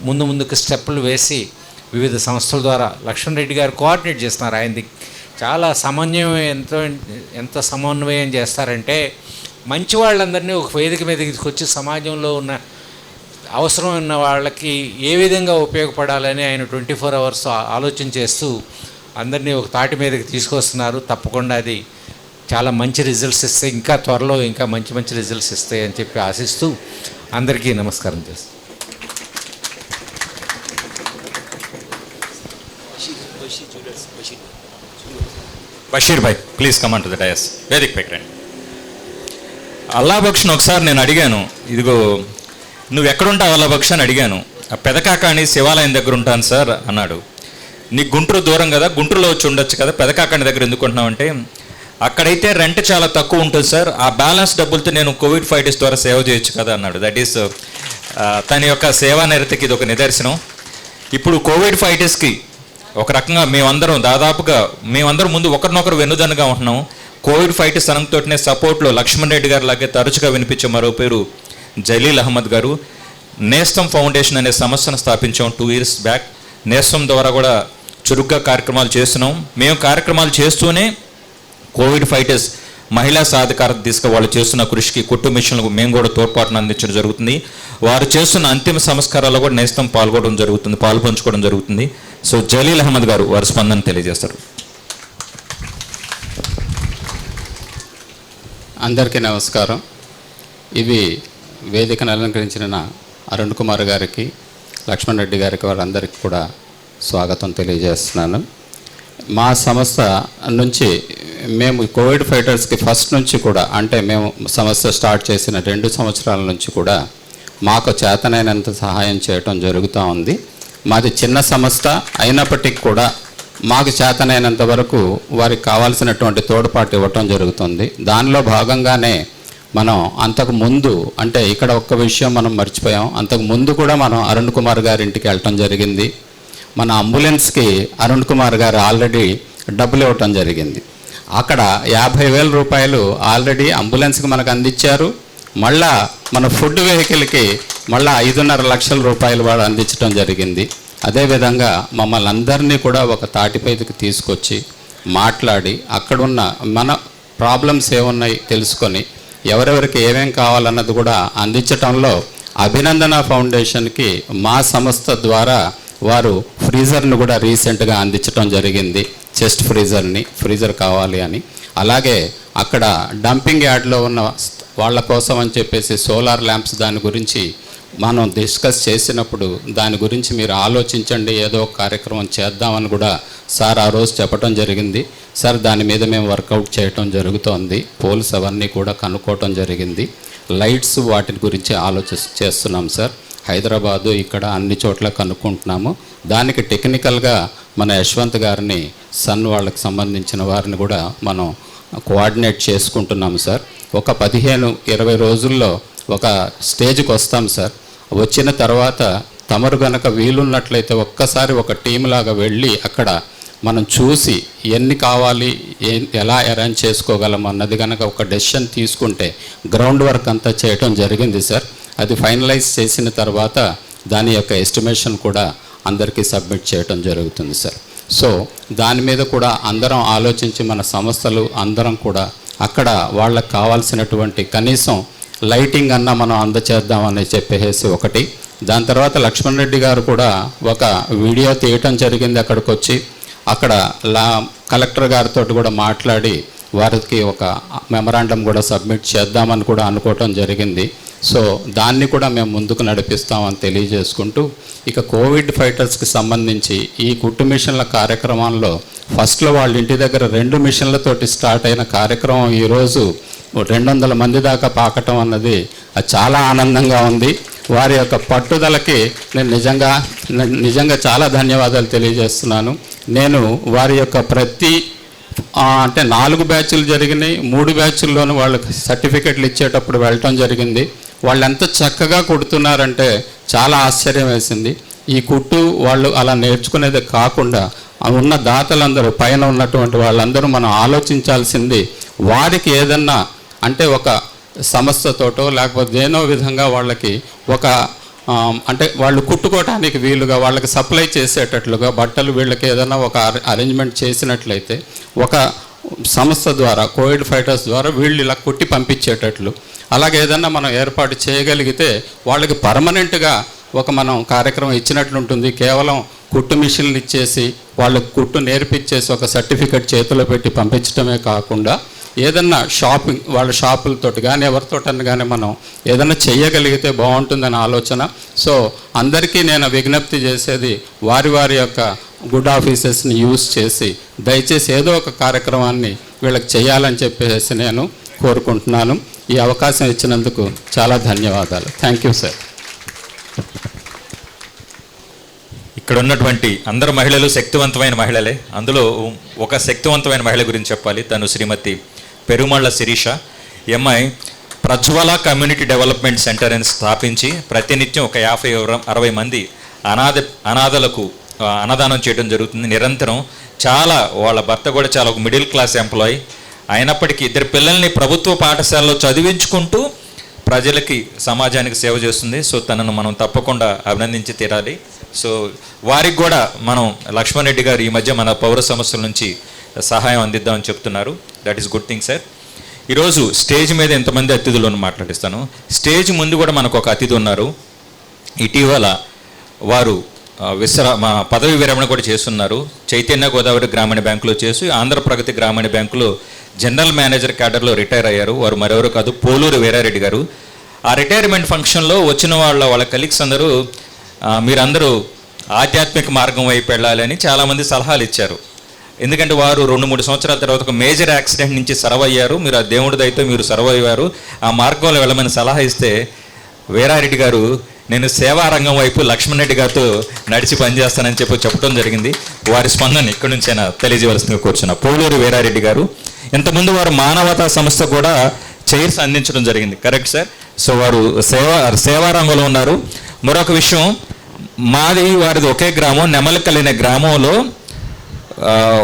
ముందుకు స్టెప్పులు వేసి వివిధ సంస్థల ద్వారా లక్ష్మణ్ రెడ్డి గారు కోఆర్డినేట్ చేస్తున్నారు. ఆయనది చాలా ఎంత సమన్వయం చేస్తారంటే, మంచి వాళ్ళందరినీ ఒక వేదిక మీదకి తీసుకొచ్చి సమాజంలో ఉన్న అవసరమైన వాళ్ళకి ఏ విధంగా ఉపయోగపడాలని ఆయన 24 hours ఆలోచన చేస్తూ అందరినీ ఒక తాటి మీదకి తీసుకొస్తున్నారు. తప్పకుండా అది చాలా మంచి రిజల్ట్స్ ఇస్తాయి, ఇంకా త్వరలో ఇంకా మంచి మంచి రిజల్ట్స్ ఇస్తాయి అని చెప్పి ఆశిస్తూ అందరికీ నమస్కారం చేస్తాను. Basheer Bhai, please come on to the dais. వేదిక పైకి రండి. అల్లా బక్షను ఒకసారి నేను అడిగాను, ఇదిగో నువ్వు ఎక్కడుంటావు అల్లా బక్ష అని అడిగాను. ఆ పెదకాకాణి శివాలయం దగ్గర ఉంటాను సార్ అన్నాడు. నీకు గుంటూరు దూరం కదా, గుంటూరులో వచ్చి ఉండొచ్చు కదా, పెదకాకాణి దగ్గర ఎందుకు ఉంటున్నావు అంటే, అక్కడైతే రెంట్ చాలా తక్కువ ఉంటుంది సార్, ఆ బ్యాలెన్స్ డబ్బులతో నేను కోవిడ్ ఫైటర్స్ ద్వారా సేవ చేయొచ్చు కదా అన్నాడు. దట్ ఈస్ తన యొక్క సేవా నిరతికి ఇది ఒక నిదర్శనం. ఇప్పుడు కోవిడ్ ఫైటర్స్కి ఒక రకంగా మేమందరం ముందు ఒకరినొకరు వెన్నుదన్నుగా ఉంటున్నాం. కోవిడ్ ఫైటర్స్ అనంతోటినే సపోర్ట్లో లక్ష్మణ్ రెడ్డి గారు లాగే తరచుగా వినిపించే మరో పేరు జలీల్ అహ్మద్ గారు. నేస్తం ఫౌండేషన్ అనే సంస్థను స్థాపించాం 2 years బ్యాక్. నేస్తం ద్వారా కూడా చురుగ్గా కార్యక్రమాలు చేస్తున్నాం. మేము కార్యక్రమాలు చేస్తూనే కోవిడ్ ఫైటర్స్ మహిళా సాధికారత దిశగా వాళ్ళు చేస్తున్న కృషికి కుట్టు మిషన్లకు మేము కూడా తోడ్పాటును అందించడం జరుగుతుంది. వారు చేస్తున్న అంతిమ సంస్కారాల్లో కూడా నేస్తం పాల్పంచుకోవడం జరుగుతుంది. సో జలీల్ అహ్మద్ గారు వారి స్పందన తెలియజేస్తారు. అందరికీ నమస్కారం. ఇవి వేదికను అలంకరించిన అరుణ్ కుమార్ గారికి, లక్ష్మణ్ రెడ్డి గారికి, వారందరికీ కూడా స్వాగతం తెలియజేస్తున్నాను. మా సంస్థ నుంచి మేము కోవిడ్ ఫైటర్స్కి ఫస్ట్ నుంచి కూడా, అంటే మేము సంస్థ స్టార్ట్ చేసిన 2 సంవత్సరాల నుంచి కూడా మాకు చేతనైనంత సహాయం చేయటం జరుగుతూ ఉంది. మాది చిన్న సంస్థ అయినప్పటికీ కూడా మాకు చేతనైనంత వరకు వారికి కావాల్సినటువంటి తోడ్పాటు ఇవ్వటం జరుగుతుంది. దానిలో భాగంగానే మనం అంతకు ముందు, అంటే ఇక్కడ ఒక్క విషయం మనం మర్చిపోయాం, అంతకు ముందు కూడా మనం అరుణ్ కుమార్ గారి ఇంటికి వెళ్ళటం జరిగింది. మన అంబులెన్స్కి అరుణ్ కుమార్ గారు ఆల్రెడీ డబ్బులు ఇవ్వటం జరిగింది. అక్కడ 50,000 రూపాయలు ఆల్రెడీ అంబులెన్స్కి మనకు అందించారు. మళ్ళా మన ఫుడ్ వెహికల్కి మళ్ళీ 5.5 లక్షల రూపాయలు వాడు అందించడం జరిగింది. అదేవిధంగా మమ్మల్ని అందరినీ కూడా ఒక తాటిపైకి తీసుకొచ్చి మాట్లాడి అక్కడున్న మన ప్రాబ్లమ్స్ ఏమున్నాయి తెలుసుకొని ఎవరెవరికి ఏమేం కావాలన్నది కూడా అందించటంలో అభినందన ఫౌండేషన్కి మా సంస్థ ద్వారా వారు ఫ్రీజర్ను కూడా రీసెంట్గా అందించడం జరిగింది. చెస్ట్ ఫ్రీజర్ కావాలి అని. అలాగే అక్కడ డంపింగ్ యార్డ్లో ఉన్న వాళ్ళ కోసం అని చెప్పేసి సోలార్ ల్యాంప్స్ దాని గురించి మనం డిస్కస్ చేసినప్పుడు దాని గురించి మీరు ఆలోచించండి, ఏదో ఒక కార్యక్రమం చేద్దామని కూడా సార్ ఆ రోజు చెప్పడం జరిగింది. సార్ దాని మీద మేము వర్కౌట్ చేయటం జరుగుతోంది. పోల్స్ అవన్నీ కూడా కనుక్కోవటం జరిగింది. లైట్స్ వాటి గురించి చేస్తున్నాం సార్. హైదరాబాదు ఇక్కడ అన్ని చోట్ల కనుక్కుంటున్నాము. దానికి టెక్నికల్గా మన యశ్వంత్ గారిని సన్ వాళ్ళకి సంబంధించిన వారిని కూడా మనం కోఆర్డినేట్ చేసుకుంటున్నాము సార్. ఒక 15-20 రోజుల్లో ఒక స్టేజ్కి వస్తాం సార్. వచ్చిన తర్వాత తమరు గనక వీలున్నట్లయితే ఒక్కసారి ఒక టీం లాగా వెళ్ళి అక్కడ మనం చూసి ఎన్ని కావాలి, ఎలా అరేంజ్ చేసుకోగలం అన్నది కనుక ఒక డెసిషన్ తీసుకుంటే గ్రౌండ్ వర్క్ అంతా చేయటం జరిగింది సార్. అది ఫైనలైజ్ చేసిన తర్వాత దాని యొక్క ఎస్టిమేషన్ కూడా అందరికీ సబ్మిట్ చేయటం జరుగుతుంది సార్. సో దాని మీద కూడా అందరం ఆలోచించి మన సంస్థలు అందరం కూడా అక్కడ వాళ్ళకి కావాల్సినటువంటి కనీసం లైటింగ్ అన్న మనం అందచేద్దామని చెప్పేసి ఒకటి. దాని తర్వాత లక్ష్మణ్ రెడ్డి గారు కూడా ఒక వీడియో తీయటం జరిగింది. అక్కడికి వచ్చి అక్కడ కలెక్టర్ గారితో కూడా మాట్లాడి వారికి ఒక మెమరాండం కూడా సబ్మిట్ చేద్దామని కూడా అనుకోవటం జరిగింది. సో దాన్ని కూడా మేము ముందుకు నడిపిస్తామని తెలియజేసుకుంటూ, ఇక కోవిడ్ ఫైటర్స్కి సంబంధించి ఈ కుట్టు మిషన్ల కార్యక్రమంలో ఫస్ట్లో వాళ్ళ ఇంటి దగ్గర 2 మిషన్లతోటి స్టార్ట్ అయిన కార్యక్రమం ఈరోజు 200 మంది దాకా పాకటం అన్నది అది చాలా ఆనందంగా ఉంది. వారి యొక్క పట్టుదలకి నేను నిజంగా చాలా ధన్యవాదాలు తెలియజేస్తున్నాను. నేను వారి యొక్క అంటే 4 బ్యాచ్లు జరిగినాయి. 3 బ్యాచ్ల్లోనూ వాళ్ళకి సర్టిఫికెట్లు ఇచ్చేటప్పుడు వెళ్ళటం జరిగింది. వాళ్ళు ఎంత చక్కగా కొడుతున్నారంటే చాలా ఆశ్చర్యం వేసింది. ఈ కుట్టు వాళ్ళు అలా నేర్చుకునేది కాకుండా ఉన్న దాతలందరూ పైన ఉన్నటువంటి వాళ్ళందరూ మనం ఆలోచించాల్సింది వారికి ఏదన్నా అంటే ఒక సంస్థతోటో లేకపోతే దేనో విధంగా వాళ్ళకి ఒక అంటే వాళ్ళు కుట్టుకోవటానికి వీలుగా వాళ్ళకి సప్లై చేసేటట్లుగా బట్టలు వీళ్ళకి ఏదైనా ఒక అరేంజ్మెంట్ చేసినట్లయితే ఒక సంస్థ ద్వారా కోవిడ్ ఫైటర్స్ ద్వారా వీళ్ళు ఇలా కుట్టి పంపించేటట్లు అలాగే ఏదన్నా మనం ఏర్పాటు చేయగలిగితే వాళ్ళకి పర్మనెంట్గా ఒక మనం కార్యక్రమం ఇచ్చినట్లుంటుంది. కేవలం కుట్టు మిషన్లు ఇచ్చేసి వాళ్ళకి కుట్టు నేర్పించేసి ఒక సర్టిఫికెట్ చేతిలో పెట్టి పంపించడమే కాకుండా ఏదన్నా షాపింగ్ వాళ్ళ షాపులతోటి కానీ ఎవరితోటని కానీ మనం ఏదన్నా చేయగలిగితే బాగుంటుందని ఆలోచన. సో అందరికీ నేను విజ్ఞప్తి చేసేది వారి వారి యొక్క గుడ్ ఆఫీసెస్ని యూజ్ చేసి దయచేసి ఏదో ఒక కార్యక్రమాన్ని వీళ్ళకి చేయాలని చెప్పేసి నేను కోరుకుంటున్నాను. ఈ అవకాశం ఇచ్చినందుకు చాలా ధన్యవాదాలు. Thank you sir. ఇక్కడ ఉన్నటువంటి అందరు మహిళలు శక్తివంతమైన మహిళలే. అందులో ఒక శక్తివంతమైన మహిళ గురించి చెప్పాలి. తను శ్రీమతి పెరుమళ్ళ శిరీష. ఈ అమ్మాయి ప్రజ్వల కమ్యూనిటీ డెవలప్మెంట్ సెంటర్ అని స్థాపించి ప్రతినిత్యం ఒక 50-60 మంది అనాథలకు అన్నదానం చేయడం జరుగుతుంది నిరంతరం. చాలా వాళ్ళ భర్త కూడా చాలా ఒక మిడిల్ క్లాస్ ఎంప్లాయీ అయినప్పటికీ 2 పిల్లల్ని ప్రభుత్వ పాఠశాలలో చదివించుకుంటూ ప్రజలకి సమాజానికి సేవ చేస్తుంది. సో తనను మనం తప్పకుండా అభినందించి తీరాలి. సో వారికి కూడా మనం లక్ష్మణ్ రెడ్డి గారు ఈ మధ్య మన పౌర సమస్యల నుంచి సహాయం అందిద్దామని చెప్తున్నారు. That is good thing sir. ఈరోజు స్టేజ్ మీద ఎంతమంది అతిథులను మాట్లాడిస్తాను. స్టేజ్ ముందు కూడా మనకు ఒక అతిథి ఉన్నారు. ఇటీవల వారు పదవి విరమణ కూడా చేస్తున్నారు. చైతన్య గోదావరి గ్రామీణ బ్యాంకులో చేసి ఆంధ్రప్రగతి గ్రామీణ బ్యాంకులో జనరల్ మేనేజర్ క్యాడర్లో రిటైర్ అయ్యారు. వారు మరెవరు కాదు, పోలూరు వీరారెడ్డి గారు. ఆ రిటైర్మెంట్ ఫంక్షన్లో వచ్చిన వాళ్ళ కలీగ్స్ అందరూ మీరందరూ ఆధ్యాత్మిక మార్గం వైపు వెళ్ళాలని చాలామంది సలహాలు ఇచ్చారు. ఎందుకంటే వారు 2-3 సంవత్సరాల తర్వాత ఒక మేజర్ యాక్సిడెంట్ నుంచి సర్వ్ అయ్యారు. మీరు ఆ దేవుడి దయతో మీరు సర్వ్ అయ్యారు. ఆ మార్గంలో వెళ్ళమని సలహా ఇస్తే వీరారెడ్డి గారు నేను సేవా రంగం వైపు లక్ష్మణ్ రెడ్డి గారితో నడిచి పనిచేస్తానని చెప్పడం జరిగింది. వారి స్పందన ఇక్కడి నుంచైనా తెలియజేయవలసిందిగా కూర్చున్న పోలూరు వీరారెడ్డి గారు. ఇంతకుముందు వారు మానవతా సంస్థ కూడా చైర్స్ అందించడం జరిగింది. Correct sir. సో వారు సేవా రంగంలో ఉన్నారు. మరొక విషయం, మాది వారిది ఒకే గ్రామం, నెమలికల్ అనే గ్రామంలో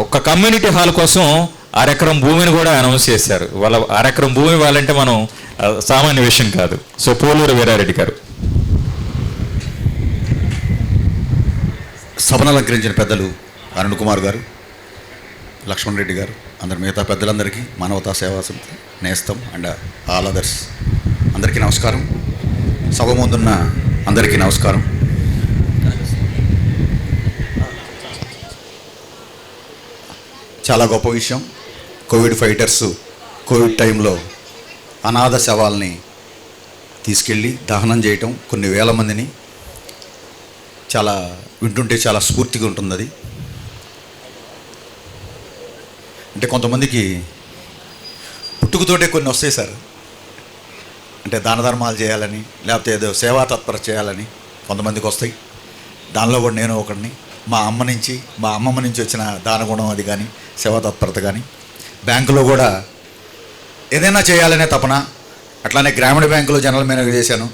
ఒక కమ్యూనిటీ హాల్ కోసం 1/2 ఎకరం భూమిని కూడా అనౌన్స్ చేశారు. వాళ్ళ 1/2 ఎకరం భూమి ఇవ్వాలంటే మనం సామాన్య విషయం కాదు. సో పోలూరు వీరారెడ్డి గారు. సభను అలంకరించిన పెద్దలు అరుణ్ కుమార్ గారు, లక్ష్మణ్ రెడ్డి గారు, అందరు మిగతా పెద్దలందరికీ, మానవతా సేవా సమితి, నేస్తం అండ్ ఆల్ అదర్స్ అందరికీ నమస్కారం. సభ ముందున్న అందరికీ నమస్కారం. చాలా గొప్ప విషయం. కోవిడ్ ఫైటర్స్ కోవిడ్ టైంలో అనాథ శవాల్ని తీసుకెళ్ళి దహనం చేయటం, కొన్ని వేల మందిని, చాలా వింటుంటే చాలా స్ఫూర్తిగా ఉంటుంది. అది అంటే కొంతమందికి పుట్టుకతోటే కొన్ని వస్తాయి సార్. అంటే దాన ధర్మాలు చేయాలని, లేకపోతే ఏదో సేవా తత్పర చేయాలని కొంతమందికి వస్తాయి. దానిలో కూడా నేను ఒకడిని. మా అమ్మమ్మ నుంచి వచ్చిన దానగుణం అది కానీ, సేవా తత్పరత కానీ. బ్యాంకులో కూడా ఏదైనా చేయాలనే తపన. అట్లానే గ్రామీణ బ్యాంకులో జనరల్ మేనేజర్ చేశాను.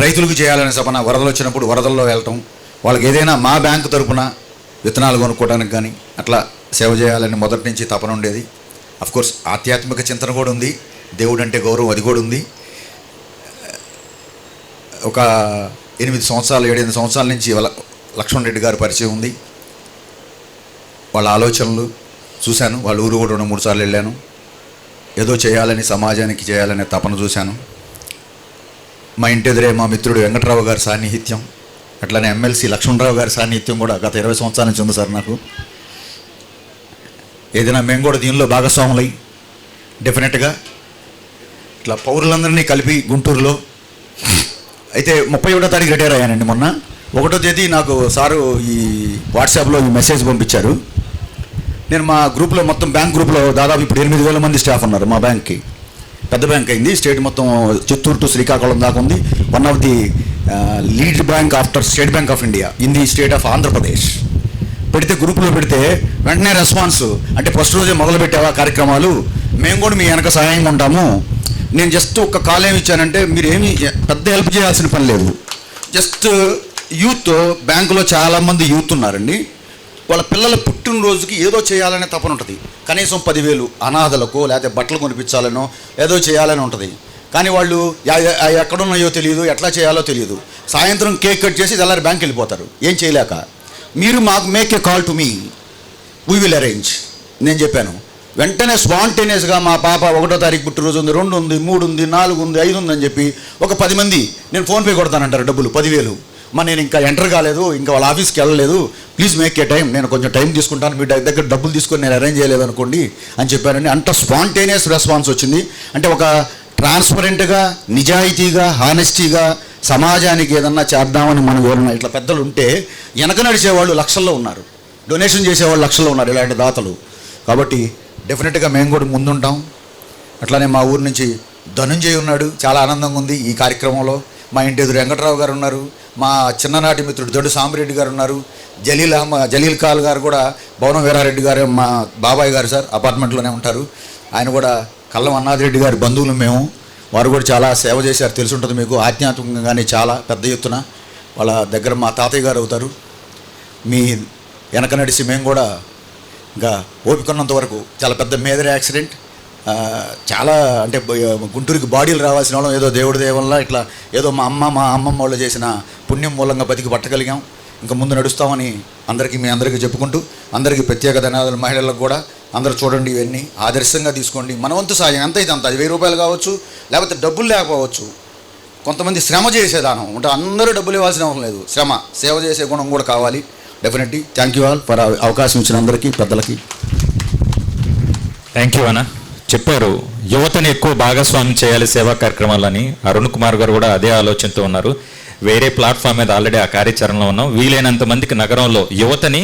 రైతులకు చేయాలనే తపన. వరదలు వచ్చినప్పుడు వరదల్లో వెళ్ళటం, వాళ్ళకి ఏదైనా మా బ్యాంకు తరపున విత్తనాలు కొనుక్కోవడానికి కానీ అట్లా సేవ చేయాలని మొదటి నుంచి తపన ఉండేది. అఫ్కోర్స్ ఆధ్యాత్మిక చింతన కూడా ఉంది. దేవుడు అంటే గౌరవం అది కూడా ఉంది. ఒక 7 సంవత్సరాల నుంచి లక్ష్మణ్ రెడ్డి గారి పరిచయం ఉంది. వాళ్ళ ఆలోచనలు చూశాను. వాళ్ళ ఊరు కూడా 2-3 సార్లు వెళ్ళాను. ఏదో చేయాలని, సమాజానికి చేయాలనే తపన చూశాను. మా ఇంటి ఎదురే మా మిత్రుడు వెంకట్రావు గారి సాన్నిహిత్యం, అట్లానే ఎమ్మెల్సీ లక్ష్మణరావు గారి సాన్నిహిత్యం కూడా గత 20 సంవత్సరాల నుంచి ఉంది సార్ నాకు. ఏదైనా మేము కూడా దీనిలో భాగస్వాములై డెఫినెట్గా ఇట్లా పౌరులందరినీ కలిపి గుంటూరులో అయితే 31వ తారీఖు రిటైర్ అయ్యానండి. మొన్న 1వ తేదీ నాకు సారు ఈ వాట్సాప్లో ఈ మెసేజ్ పంపించారు. నేను మా గ్రూప్లో మొత్తం బ్యాంక్ గ్రూప్లో దాదాపు ఇప్పుడు 8,000 మంది స్టాఫ్ ఉన్నారు. మా బ్యాంక్కి పెద్ద బ్యాంక్ అయింది. స్టేట్ మొత్తం చిత్తూరు టు శ్రీకాకుళం దాకా ఉంది. One of the lead bank after state bank of India in the state of Andhra Pradesh. పెడితే గ్రూప్లో పెడితే వెంటనే రెస్పాన్స్, అంటే ఫస్ట్ రోజే మొదలుపెట్టావా కార్యక్రమాలు, మేము కూడా మీ వెనక సహాయంగా ఉంటాము. నేను జస్ట్ ఒక కాల్ ఏమి ఇచ్చానంటే, మీరు ఏమి పెద్ద హెల్ప్ చేయాల్సిన పని లేదు. జస్ట్ యూత్ బ్యాంకులో చాలామంది యూత్ ఉన్నారండి. వాళ్ళ పిల్లల పుట్టినరోజుకి ఏదో చేయాలనే తపన ఉంటుంది. కనీసం 10,000 అనాథలకు లేకపోతే బట్టలు కొనిపించాలనో ఏదో చేయాలని ఉంటుంది. కానీ వాళ్ళు ఎక్కడున్నాయో తెలియదు, ఎట్లా చేయాలో తెలియదు. సాయంత్రం కేక్ కట్ చేసి తెల్లారి బ్యాంక్ వెళ్ళిపోతారు ఏం చేయలేక. మీరు మాకు make a call to me, we will arrange. నేను చెప్పాను వెంటనే స్పాంటేనియస్గా మా పాప 1వ తారీఖు పుట్టినరోజు ఉంది, 2 ఉంది, 3 ఉంది, 4 ఉంది, 5 ఉందని చెప్పి ఒక 10 మంది నేను ఫోన్పే కొడతానంటారు డబ్బులు 10,000. నేను ఇంకా ఎంటర్ కాలేదు, ఇంకా వాళ్ళ ఆఫీస్కి వెళ్ళలేదు, ప్లీజ్ మేక్ ఏ టైం, నేను కొంచెం టైం తీసుకుంటాను, మీ దగ్గర డబ్బులు తీసుకొని నేను అరేంజ్ చేయలేదు అనుకోండి అని చెప్పానండి. అంత స్పాంటేనియస్ రెస్పాన్స్ వచ్చింది. అంటే ఒక ట్రాన్స్పరెంట్గా, నిజాయితీగా, హానెస్టీగా సమాజానికి ఏదన్నా చేద్దామని మనం ఎవరన్నా ఇట్లా పెద్దలు ఉంటే వెనక నడిచేవాళ్ళు లక్షల్లో ఉన్నారు, డొనేషన్ చేసేవాళ్ళు లక్షల్లో ఉన్నారు ఇలాంటి దాతలు. కాబట్టి డెఫినెట్గా మేము కూడా ముందుంటాం. అట్లానే మా ఊరు నుంచి ధనుంజయ్ ఉన్నాడు, చాలా ఆనందంగా ఉంది ఈ కార్యక్రమంలో. మా ఇంటి ఎదురు వెంకట్రావు గారు ఉన్నారు, మా చిన్ననాటి మిత్రుడు దొడ్డు సాంబరెడ్డి గారు ఉన్నారు, జలీల్ కాల్ గారు కూడా, భవనం వీరారెడ్డి గారు మా బాబాయ్ గారు సార్, అపార్ట్మెంట్లోనే ఉంటారు. ఆయన కూడా కల్లం అన్నాదిరెడ్డి గారి బంధువులు మేము. వారు కూడా చాలా సేవ చేశారు, తెలుసుంటుంది మీకు. ఆధ్యాత్మికంగానే చాలా పెద్ద ఎత్తున వాళ్ళ దగ్గర మా తాతయ్య గారు అవుతారు. మీ వెనక నడిచి మేము కూడా ఇంకా ఓపికన్నంత వరకు. చాలా పెద్ద మేజర్ యాక్సిడెంట్, చాలా అంటే గుంటూరుకి బాడీలు రావాల్సిన వాళ్ళం ఏదో దేవుడి దేవల్ల ఇట్లా ఏదో మా అమ్మమ్మ వాళ్ళు చేసిన పుణ్యం మూలంగా బతికి పట్టగలిగాం. ఇంకా ముందు నడుస్తామని మీ అందరికీ చెప్పుకుంటూ, అందరికీ ప్రత్యేక ధన్యవాదాలు. మహిళలకు కూడా అందరూ చూడండి, ఇవన్నీ ఆదర్శంగా తీసుకోండి. మన వంతు సాయం ఎంత అయితే అంత, 1000 రూపాయలు కావచ్చు, లేకపోతే డబ్బులు లేకపోవచ్చు. కొంతమంది శ్రమ చేసేదానం అంటే అందరూ డబ్బులు ఇవ్వాల్సిన అవసరం లేదు, శ్రమ సేవ చేసే గుణం కూడా కావాలి. Definitely thank you all for అవకాశం ఇచ్చిన అందరికీ, పెద్దలకి థ్యాంక్ యూ అన్న. చెప్పారు యువతని ఎక్కువ భాగస్వామ్యం చేయాలి సేవా కార్యక్రమాలని. అరుణ్ కుమార్ గారు కూడా అదే ఆలోచనతో ఉన్నారు. వేరే ప్లాట్ఫామ్ మీద ఆల్రెడీ ఆ కార్యాచరణలో ఉన్నాం. వీలైనంత మందికి నగరంలో యువతని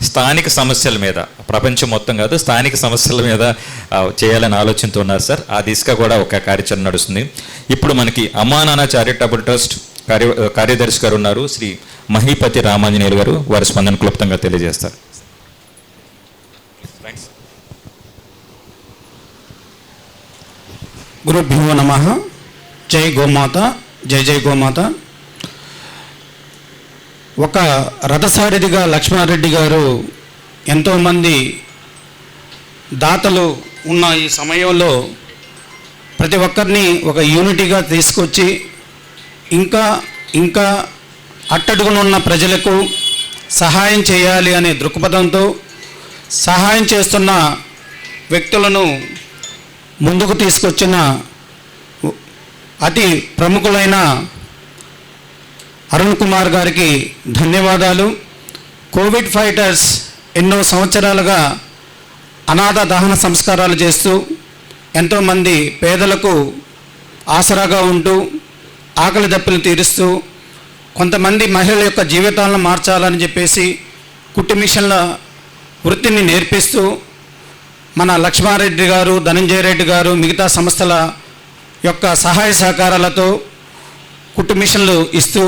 స్థానిక సమస్యల మీద, ప్రపంచం మొత్తం కాదు స్థానిక సమస్యల మీద చేయాలని ఆలోచనతో ఉన్నారు సార్. ఆ దిశగా కూడా ఒక కార్యాచరణ నడుస్తుంది. ఇప్పుడు మనకి అమ్మా నాన్న చారిటబుల్ ట్రస్ట్ కార్యదర్శి గారు ఉన్నారు, శ్రీ మహీపతి రామాంజనేయులు గారు. వారి స్పందన క్లుప్తంగా తెలియజేస్తారు. గురుభ్యో నమః. జై గోమాత, జై జై గోమాత. ఒక రథసారథిగా లక్ష్మారెడ్డి గారు ఎంతోమంది దాతలు ఉన్న ఈ సమయంలో ప్రతి ఒక్కరిని ఒక యూనిటీగా తీసుకొచ్చి ఇంకా అట్టడుగునున్న ప్రజలకు సహాయం చేయాలి అనే దృక్పథంతో సహాయం చేస్తున్న వ్యక్తులను ముందుకు తీసుకొచ్చిన అతి ప్రముఖులైన అరుణ్ కుమార్ గారికి ధన్యవాదాలు. కోవిడ్ ఫైటర్స్ ఎన్నో సంవత్సరాలుగా అనాథ దహన సంస్కారాలు చేస్తూ ఎంతోమంది పేదలకు ఆసరాగా ఉంటూ ఆకలి దప్పులు తీరుస్తూ కొంతమంది మహిళల యొక్క జీవితాలను మార్చాలని చెప్పేసి కుట్టు మిషన్ల వృత్తిని నేర్పిస్తూ మన లక్ష్మారెడ్డి గారు, ధనంజయ రెడ్డి గారు, మిగతా సంస్థల యొక్క సహాయ సహకారాలతో కుట్టు మిషన్లు ఇస్తూ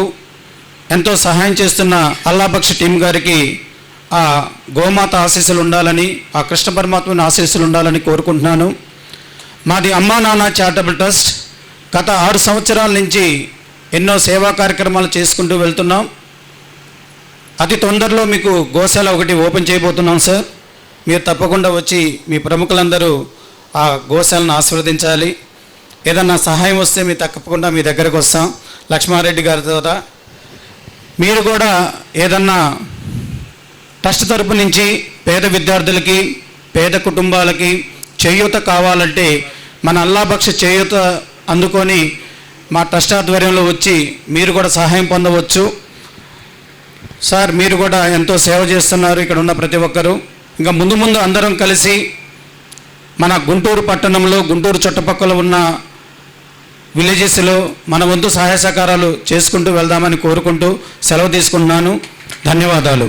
ఎంతో సహాయం చేస్తున్న అల్లాబక్ష టీం గారికి ఆ గోమాత ఆశీస్సులు ఉండాలని, ఆ కృష్ణ పరమాత్మని ఆశీస్సులు ఉండాలని కోరుకుంటున్నాను. మాది అమ్మా నాన్న చారిటబుల్ ట్రస్ట్ గత 6 సంవత్సరాల నుంచి ఎన్నో సేవా కార్యక్రమాలు చేసుకుంటూ వెళ్తున్నాం. అతి తొందరలో మీకు గోశాల ఒకటి ఓపెన్ చేయబోతున్నాం సార్. మీరు తప్పకుండా వచ్చి మీ ప్రముఖులందరూ ఆ గోశాలను ఆశీర్వదించాలి. ఏదన్నా సహాయం వస్తే మీరు తప్పకుండా మీ దగ్గరకు వస్తాం లక్ష్మారెడ్డి గారి ద్వారా. మీరు కూడా ఏదన్నా ట్రస్ట్ తరపు నుంచి పేద విద్యార్థులకి, పేద కుటుంబాలకి చేయూత కావాలంటే మన అల్లాబక్ష చేయూత అందుకొని మా ట్రస్ట్ ఆధ్వర్యంలో వచ్చి మీరు కూడా సహాయం పొందవచ్చు సార్. మీరు కూడా ఎంతో సేవ చేస్తున్నారు ఇక్కడ ఉన్న ప్రతి ఒక్కరూ. ఇంకా ముందు అందరం కలిసి మన గుంటూరు పట్టణంలో, గుంటూరు చుట్టుపక్కల ఉన్న విలేజెస్లో మన వంతు సహాయ సహకారాలు చేసుకుంటూ వెళ్దామని కోరుకుంటూ సెలవు తీసుకుంటున్నాను. ధన్యవాదాలు.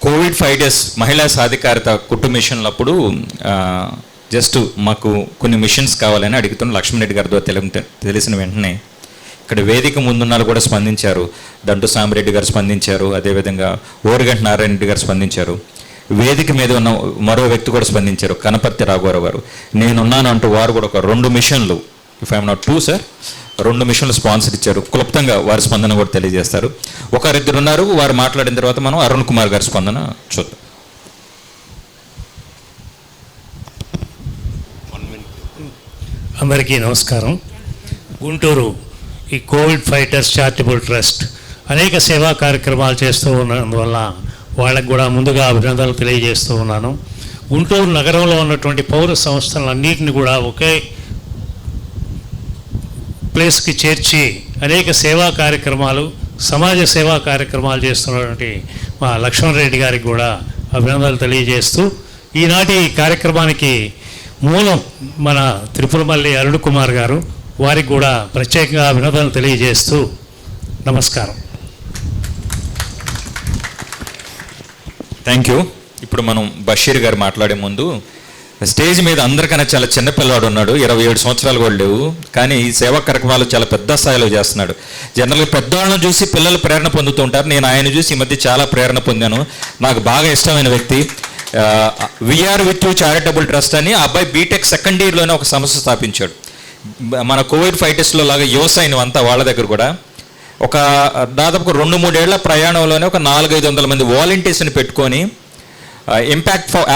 కోవిడ్ ఫైటర్స్ మహిళా సాధికారత కుట్టు మిషన్లప్పుడు జస్ట్ మాకు కొన్ని మిషన్స్ కావాలని అడుగుతున్న లక్ష్మణరెడ్డి గారితో తెలిసిన వెంటనే ఇక్కడ వేదిక ముందున్నారు కూడా స్పందించారు. దంటు సాంబరెడ్డి గారు స్పందించారు, అదేవిధంగా ఓరుగంటి నారాయణ రెడ్డి గారు స్పందించారు. వేదిక మీద ఉన్న మరో వ్యక్తి కూడా స్పందించారు, కనపర్తి రాఘవరావు గారు. నేనున్నాను అంటూ వారు కూడా ఒక 2 మిషన్లు ఇఫ్ ఐఎమ్ నాట్ 2 సార్, 2 మిషన్లు స్పాన్సర్ ఇచ్చారు. క్లుప్తంగా వారి స్పందన కూడా తెలియజేస్తారు. ఒకరిద్దరు ఉన్నారు, వారు మాట్లాడిన తర్వాత మనం అరుణ్ కుమార్ గారి స్పందన చూద్దాం. అందరికీ నమస్కారం. గుంటూరు ఈ కోవిడ్ ఫైటర్స్ చారిటబుల్ ట్రస్ట్ అనేక సేవా కార్యక్రమాలు చేస్తూ ఉన్నందువల్ల వాళ్ళకు కూడా ముందుగా అభినందనలు తెలియజేస్తూ ఉన్నాను. గుంటూరు నగరంలో ఉన్నటువంటి పౌర సంస్థలన్నింటినీ కూడా ఒకే ప్లేస్కి చేర్చి అనేక సేవా కార్యక్రమాలు, సమాజ సేవా కార్యక్రమాలు చేస్తున్నటువంటి మా లక్ష్మణ్ రెడ్డి గారికి కూడా అభినందనలు తెలియజేస్తూ, ఈనాటి కార్యక్రమానికి మూలం మన తిరుపతిమల్లి అరుణ్ కుమార్ గారు, వారికి కూడా ప్రత్యేకంగా అభినందనలు తెలియజేస్తూ నమస్కారం. Thank you. ఇప్పుడు మనం బషీర్ గారు మాట్లాడే ముందు, స్టేజ్ మీద అందరికన్నా చాలా చిన్న పిల్లవాడు ఉన్నాడు, 27 సంవత్సరాలు కూడా లేవు, కానీ ఈ సేవా కార్యక్రమాలు చాలా పెద్ద స్థాయిలో చేస్తున్నాడు. జనరల్గా పెద్దవాళ్ళని చూసి పిల్లలు ప్రేరణ పొందుతూ ఉంటారు. నేను ఆయన చూసి ఈ మధ్య చాలా ప్రేరణ పొందాను. నాకు బాగా ఇష్టమైన వ్యక్తి we are with you charitable trust అని. ఆ అబ్బాయి బీటెక్ సెకండ్ ఇయర్లోనే ఒక సంస్థ స్థాపించాడు. మన కోవిడ్ ఫైటర్స్లో లాగా యువసైన్యం అంతా వాళ్ళ దగ్గర కూడా ఒక దాదాపు 2-3 ఏళ్ల ప్రయాణంలోనే ఒక 400-500 మంది వాలంటీర్స్ని పెట్టుకొని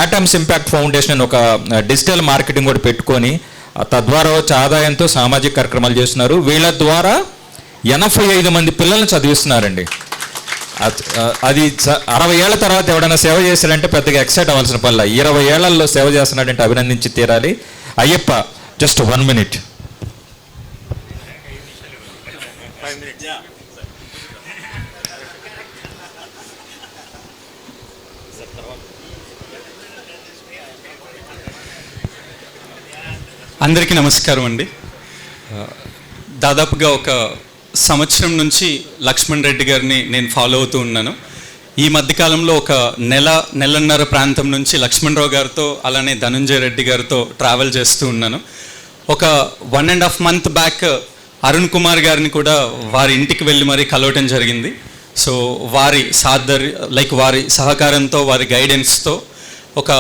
ఆటమ్స్ ఇంపాక్ట్ ఫౌండేషన్ అని ఒక డిజిటల్ మార్కెటింగ్ కూడా పెట్టుకొని తద్వారా వచ్చే ఆదాయంతో సామాజిక కార్యక్రమాలు చేస్తున్నారు. వీళ్ళ ద్వారా 85 మంది పిల్లల్ని చదివిస్తున్నారండి. అది 60 ఏళ్ల తర్వాత ఎవడైనా సేవ చేశాడంటే పెద్దగా ఎక్సైట్ అవ్వాల్సిన పనిలా. 20 ఏళ్లలో సేవ చేస్తున్నాడంటే అభినందించి తీరాలి. Ayyappa, just 1 minute. అందరికీ నమస్కారం అండి. దాదాపుగా ఒక సంవత్సరం నుంచి లక్ష్మణ్ రెడ్డి గారిని నేను ఫాలో అవుతూ ఉన్నాను. ఈ మధ్యకాలంలో ఒక నెలన్నర ప్రాంతం నుంచి లక్ష్మణరావు గారితో అలానే ధనంజయ రెడ్డి గారితో ట్రావెల్ చేస్తూ ఉన్నాను. ఒక 1.5 month బ్యాక్ అరుణ్ కుమార్ గారిని కూడా వారి ఇంటికి వెళ్ళి మరీ కలవటం జరిగింది. సో వారి వారి సహకారంతో, వారి గైడెన్స్తో ఒక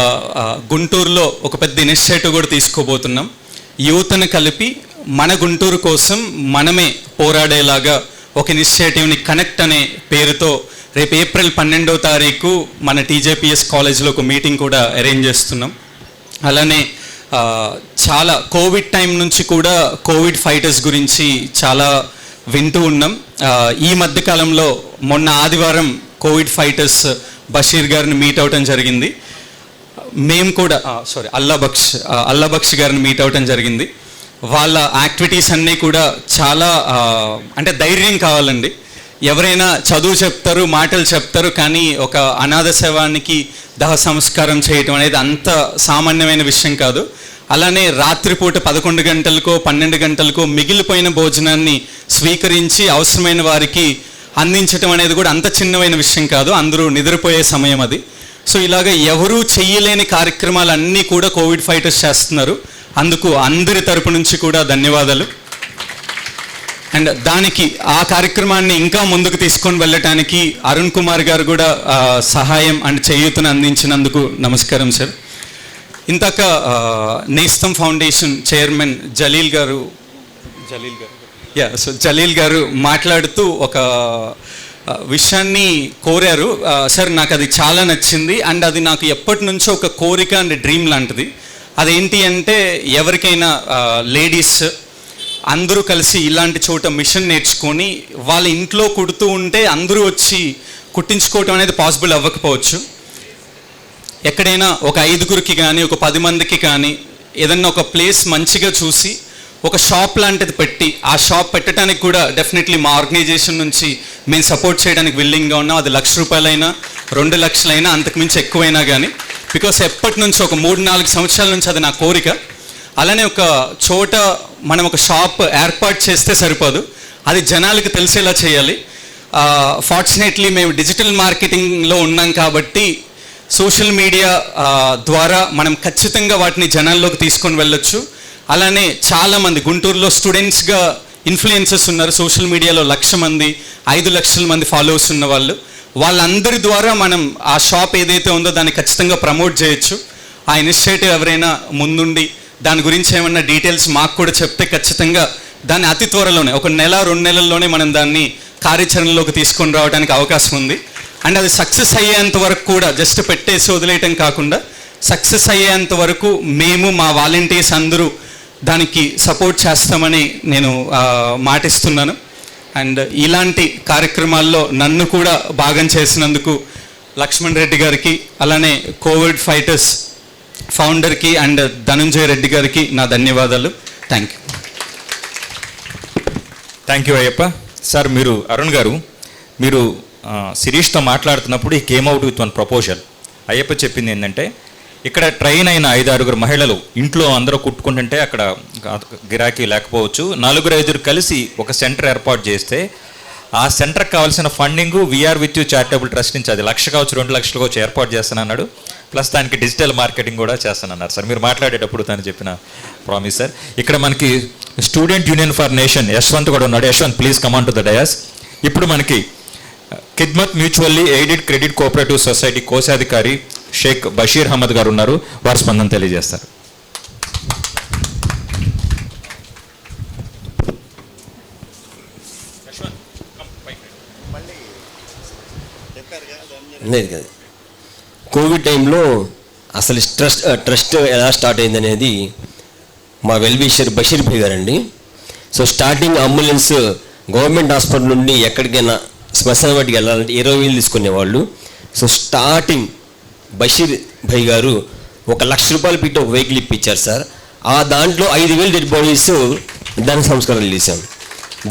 గుంటూరులో ఒక పెద్ద ఇనిషియేటివ్ కూడా తీసుకోబోతున్నాం. యూత్ని కలిపి మన గుంటూరు కోసం మనమే పోరాడేలాగా ఒక ఇనిషియేటివ్ని కనెక్ట్ అనే పేరుతో రేపు ఏప్రిల్ 12వ తారీఖు మన టీజేపీఎస్ కాలేజ్లో ఒక మీటింగ్ కూడా అరేంజ్ చేస్తున్నాం. అలానే చాలా కోవిడ్ టైం నుంచి కూడా కోవిడ్ ఫైటర్స్ గురించి చాలా వింటూ ఉన్నాం. ఈ మధ్యకాలంలో మొన్న ఆదివారం కోవిడ్ ఫైటర్స్ బషీర్ గారిని మీట్ అవటం జరిగింది. మేము కూడా అల్లాబక్ష్ గారిని మీట్ అవటం జరిగింది. వాళ్ళ యాక్టివిటీస్ అన్నీ కూడా చాలా అంటే ధైర్యం కావాలండి. ఎవరైనా చదువు చెప్తారు, మాటలు చెప్తారు, కానీ ఒక అనాథ శవానికి దహ సంస్కారం చేయటం అనేది అంత సామాన్యమైన విషయం కాదు. అలానే రాత్రిపూట 11 గంటలకో 12 గంటలకో మిగిలిపోయిన భోజనాన్ని స్వీకరించి అవసరమైన వారికి అందించటం అనేది కూడా అంత చిన్నమైన విషయం కాదు. అందరూ నిద్రపోయే సమయం అది. సో ఇలాగ ఎవరూ చెయ్యలేని కార్యక్రమాలన్నీ కూడా కోవిడ్ ఫైటర్స్ చేస్తున్నారు. అందుకు అందరి తరపు నుంచి కూడా ధన్యవాదాలు. అండ్ దానికి ఆ కార్యక్రమాన్ని ఇంకా ముందుకు తీసుకొని వెళ్ళటానికి అరుణ్ కుమార్ గారు కూడా సహాయం అండ్ చేయూతను అందించినందుకు నమస్కారం సార్. ఇంతక నేస్తం ఫౌండేషన్ చైర్మన్ జలీల్ గారు మాట్లాడుతూ ఒక విషయాన్ని కోరారు సార్. నాకు అది చాలా నచ్చింది అండ్ అది నాకు ఎప్పటి నుంచో ఒక కోరిక అండ్ డ్రీమ్ లాంటిది. అదేంటి అంటే ఎవరికైనా లేడీస్ అందరూ కలిసి ఇలాంటి చోట మిషన్ నేర్చుకొని వాళ్ళ ఇంట్లో కుడుతూ ఉంటే అందరూ వచ్చి కుట్టించుకోవటం అనేది పాసిబుల్ అవ్వకపోవచ్చు. ఎక్కడైనా ఒక 5గురికి కానీ ఒక 10 మందికి కానీ ఏదన్నా ఒక ప్లేస్ మంచిగా చూసి ఒక షాప్ లాంటిది పెట్టి ఆ షాప్ పెట్టడానికి కూడా డెఫినెట్లీ మా ఆర్గనైజేషన్ నుంచి మేము సపోర్ట్ చేయడానికి విల్లింగ్గా ఉన్నాం. అది ₹1,00,000 2 లక్షలైనా అంతకుమించి ఎక్కువైనా కానీ, బికాస్ ఎప్పటి నుంచి ఒక 3-4 సంవత్సరాల నుంచి అది నా కోరిక. అలానే ఒక చోట మనం ఒక షాప్ ఏర్పాటు చేస్తే సరిపోదు, అది జనాలకు తెలిసేలా చేయాలి. ఫార్చునేట్లీ మేము డిజిటల్ మార్కెటింగ్లో ఉన్నాం కాబట్టి సోషల్ మీడియా ద్వారా మనం ఖచ్చితంగా వాటిని జనాల్లోకి తీసుకొని వెళ్ళొచ్చు. అలానే చాలామంది గుంటూరులో స్టూడెంట్స్గా ఇన్ఫ్లుయెన్సర్స్ ఉన్నారు. సోషల్ మీడియాలో 1,00,000 మంది 5 లక్షల మంది ఫాలోవర్స్ ఉన్న వాళ్ళందరి ద్వారా మనం ఆ షాప్ ఏదైతే ఉందో దాన్ని ఖచ్చితంగా ప్రమోట్ చేయొచ్చు. ఆ ఇనిషియేటివ్ ఎవరైనా ముందుండి దాని గురించి ఏమన్నా డీటెయిల్స్ మాకు కూడా చెప్తే ఖచ్చితంగా దాన్ని అతి త్వరలోనే, ఒక నెల 2 నెలల్లోనే మనం దాన్ని కార్యాచరణలోకి తీసుకొని రావడానికి అవకాశం ఉంది. అండ్ అది సక్సెస్ అయ్యేంత వరకు కూడా జస్ట్ పెట్టేసి వదిలేయటం కాకుండా సక్సెస్ అయ్యేంత వరకు మేము మా వాలంటీర్స్ అందరూ దానికి సపోర్ట్ చేస్తామని నేను మాటిస్తున్నాను. అండ్ ఇలాంటి కార్యక్రమాల్లో నన్ను కూడా భాగం చేసినందుకు లక్ష్మణ్ రెడ్డి గారికి, అలానే కోవిడ్ ఫైటర్స్ ఫౌండర్కి అండ్ ధనుంజయ రెడ్డి గారికి నా ధన్యవాదాలు. Thank you. Thank you Ayyappa. Sir, మీరు అరుణ్ గారు, మీరు శిరీష్తో మాట్లాడుతున్నప్పుడు ఈ came out with one proposal. Ayyappa చెప్పింది ఏంటంటే, ఇక్కడ ట్రైన్ అయిన 5-6 మహిళలు ఇంట్లో అందరూ కుట్టుకుంటుంటే అక్కడ గిరాకీ లేకపోవచ్చు, 4-5 కలిసి ఒక సెంటర్ ఏర్పాటు చేస్తే ఆ సెంటర్కి కావాల్సిన funding we are with you charitable trust నుంచి అది 1 లక్ష కావచ్చు, 2 లక్షలు కావచ్చు ఏర్పాటు చేస్తానన్నాడు. ప్లస్ దానికి డిజిటల్ మార్కెటింగ్ కూడా చేస్తానన్నారు సార్. మీరు మాట్లాడేటప్పుడు తను చెప్పిన ప్రామిస్ సార్. ఇక్కడ మనకి student union for nation Yashwant కూడా ఉన్నాడు. Yashwant, please come on to the dais. ఇప్పుడు మనకి Khidmat mutually aided credit cooperative society కోశాధికారి షేక్ బషీర్ అహ్మద్ గారు ఉన్నారు. వారి స్పందన తెలియజేస్తారు. లేదు కదా, కోవిడ్ టైంలో అసలు ట్రస్ట్ ఎలా స్టార్ట్ అయింది అనేది మా వెల్విషర్ బషీర్ భాయ్ గారండి. So starting ambulance government hospital నుండి ఎక్కడికైనా శ్మశాన వాటికి వెళ్ళాలంటే 20,000 తీసుకునేవాళ్ళు. సో స్టార్టింగ్ బషీర్ భాయ్ గారు 1,00,000 రూపాయలు పెట్టి ఒక వెహికల్ ఇప్పించారు సార్. ఆ దాంట్లో 5,000 డెడ్ బాడీస్ దాని సంస్కారాలు చేశాం.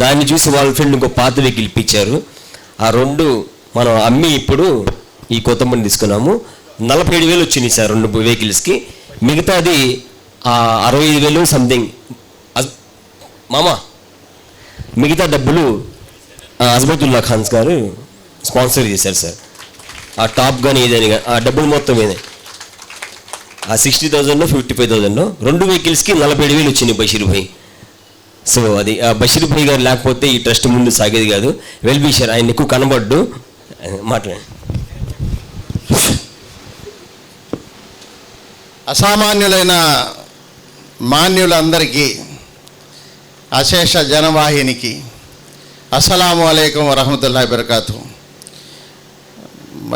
దాన్ని చూసి వాళ్ళ ఫ్రెండ్ ఇంకో పాత వెహికల్ ఇప్పించారు. ఆ 2 మనం అమ్మి ఇప్పుడు ఈ కొత్త మంది తీసుకున్నాము. 47,000 వచ్చినాయి సార్ 2 వెహికల్స్కి. మిగతాది 65,000 సంథింగ్ మామా. మిగతా డబ్బులు అజ్మతుల్లా ఖాన్స్ గారు స్పాన్సర్ చేశారు సార్. ఆ టాప్ కానీ ఏదని ఆ డబ్బులు మొత్తం ఏదే ఆ 60,000 55,000 2 వెహికల్స్కి 47,000 వచ్చినాయి బషీర్ భాయ్. సో అది బషీర్ భాయ్ గారు లేకపోతే ఈ ట్రస్ట్ ముందు సాగేది కాదు. వెల్విషర్ ఆయన ఎక్కువ కనబడ్డు. మాట్లాడండి. అసామాన్యులైన మాన్యులందరికీ, అశేష జనవాహినికి అస్సలాము అలైకుం వరహమతుల్లాహి వబరకాతు.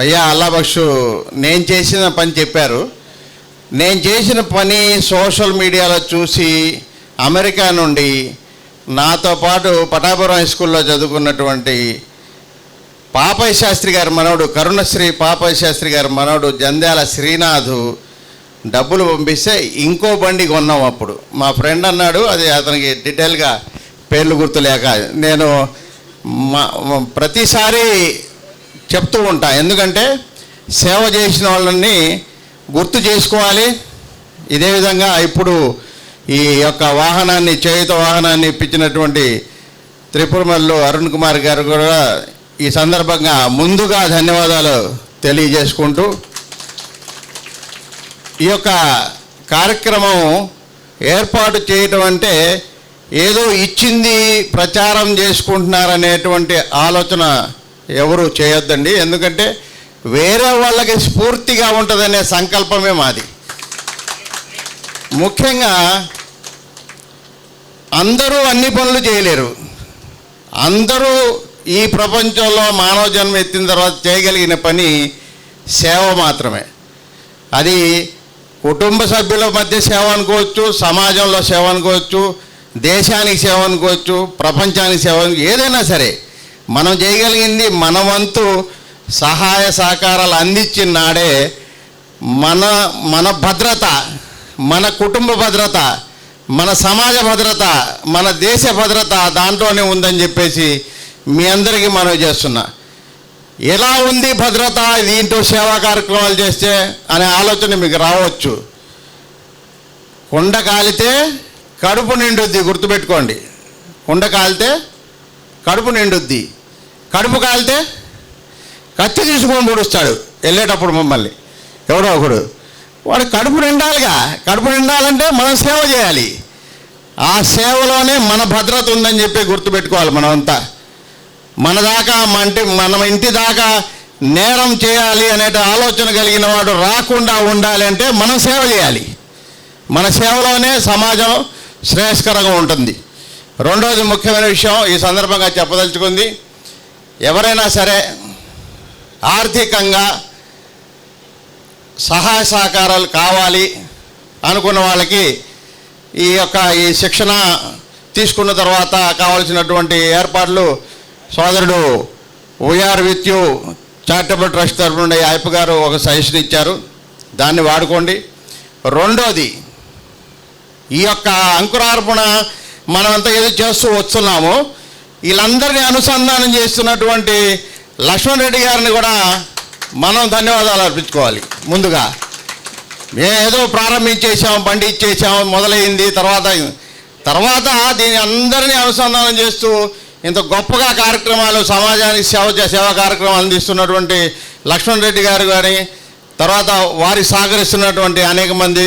అయ్యా అల్లా బక్షు నేను చేసిన పని చెప్పారు. నేను చేసిన పని సోషల్ మీడియాలో చూసి అమెరికా నుండి నాతో పాటు పటాపురం హై స్కూల్లో చదువుకున్నటువంటి పాపయ్య శాస్త్రి గారి మనవడు, కరుణశ్రీ పాపయ్య శాస్త్రి గారి మనవడు జంధ్యాల శ్రీనాథు డబ్బులు పంపిస్తే ఇంకో బండి కొన్నాం. అప్పుడు మా ఫ్రెండ్ అన్నాడు, అది అతనికి డీటెయిల్గా పేర్లు గుర్తులేక నేను ప్రతిసారి చెప్తూ ఉంటా. ఎందుకంటే సేవ చేసిన వాళ్ళని గుర్తు చేసుకోవాలి. ఇదే విధంగా ఇప్పుడు ఈ యొక్క వాహనాన్ని, చేయుత వాహనాన్ని ఇప్పించినటువంటి త్రిపురమల్లు అరుణ్ కుమార్ గారు కూడా ఈ సందర్భంగా ముందుగా ధన్యవాదాలు తెలియజేసుకుంటూ, ఈ యొక్క కార్యక్రమం ఏర్పాటు చేయటం అంటే ఏదో ఇచ్చింది ప్రచారం చేసుకుంటున్నారనేటువంటి ఆలోచన ఎవరు చేయొద్దండి. ఎందుకంటే వేరే వాళ్ళకి స్ఫూర్తిగా ఉంటుందనే సంకల్పమే మాది. ముఖ్యంగా అందరూ అన్ని పనులు చేయలేరు. అందరూ ఈ ప్రపంచంలో మానవ జన్మ ఎత్తిన తర్వాత చేయగలిగిన పని సేవ మాత్రమే. అది కుటుంబ సభ్యుల మధ్య సేవ అనుకోవచ్చు, సమాజంలో సేవ అనుకోవచ్చు, దేశానికి సేవ అనుకోవచ్చు, ప్రపంచానికి సేవ, ఏదైనా సరే మనం చేయగలిగింది మన వంతు సహాయ సహకారాలు అందించిన నాడే మన భద్రత, మన కుటుంబ భద్రత, మన సమాజ భద్రత, మన దేశ భద్రత దాంట్లోనే ఉందని చెప్పేసి మీ అందరికీ మనవి చేస్తున్నా. ఎలా ఉంది భద్రత దీంట్లో సేవా కార్యక్రమాలు చేస్తే అనే ఆలోచన మీకు రావచ్చు. కుండ కాలితే కడుపు నిండుద్ది, గుర్తుపెట్టుకోండి. కుండ కాలితే కడుపు నిండుద్ది, కడుపు కాలితే కత్తి తీసుకొని పొడుస్తాడు వెళ్ళేటప్పుడు మమ్మల్ని ఎవడో ఒకడు. వాడు కడుపు నిండాలిగా. కడుపు నిండాలంటే మనం సేవ చేయాలి. ఆ సేవలోనే మన భద్రత ఉందని చెప్పి గుర్తుపెట్టుకోవాలి. మనమంతా మన దాకా మన ఇంటి దాకా నేరం చేయాలి అనే ఆలోచన కలిగిన వాడు రాకుండా ఉండాలి అంటే మనం సేవ చేయాలి. మన సేవలోనే సమాజం శ్రేయస్కరంగా ఉంటుంది. రెండోది ముఖ్యమైన విషయం ఈ సందర్భంగా చెప్పదలుచుకుంది, ఎవరైనా సరే ఆర్థికంగా సహాయ సహకారాలు కావాలి అనుకున్న వాళ్ళకి ఈ శిక్షణ తీసుకున్న తర్వాత కావాల్సినటువంటి ఏర్పాట్లు సోదరుడు we are with you charitable trust తరఫు నుండి అయ్యప్ప గారు ఒక సజెషన్ ఇచ్చారు, దాన్ని వాడుకోండి. రెండోది, ఈ అంకురార్పణ మనమంతా ఏదో చేస్తూ వస్తున్నాము, వీళ్ళందరినీ అనుసంధానం చేస్తున్నటువంటి లక్ష్మణ్ రెడ్డి గారిని కూడా మనం ధన్యవాదాలు అర్పించుకోవాలి. ముందుగా మేము ఏదో ప్రారంభించేసాం, బండి ఇచ్చేసాం, మొదలైంది, తర్వాత దీన్ని అందరినీ అనుసంధానం చేస్తూ ఇంత గొప్పగా కార్యక్రమాలు సమాజానికి సేవా కార్యక్రమాలు అందిస్తున్నటువంటి లక్ష్మణ్ రెడ్డి గారు కానీ, తర్వాత వారికి సహకరిస్తున్నటువంటి అనేక మంది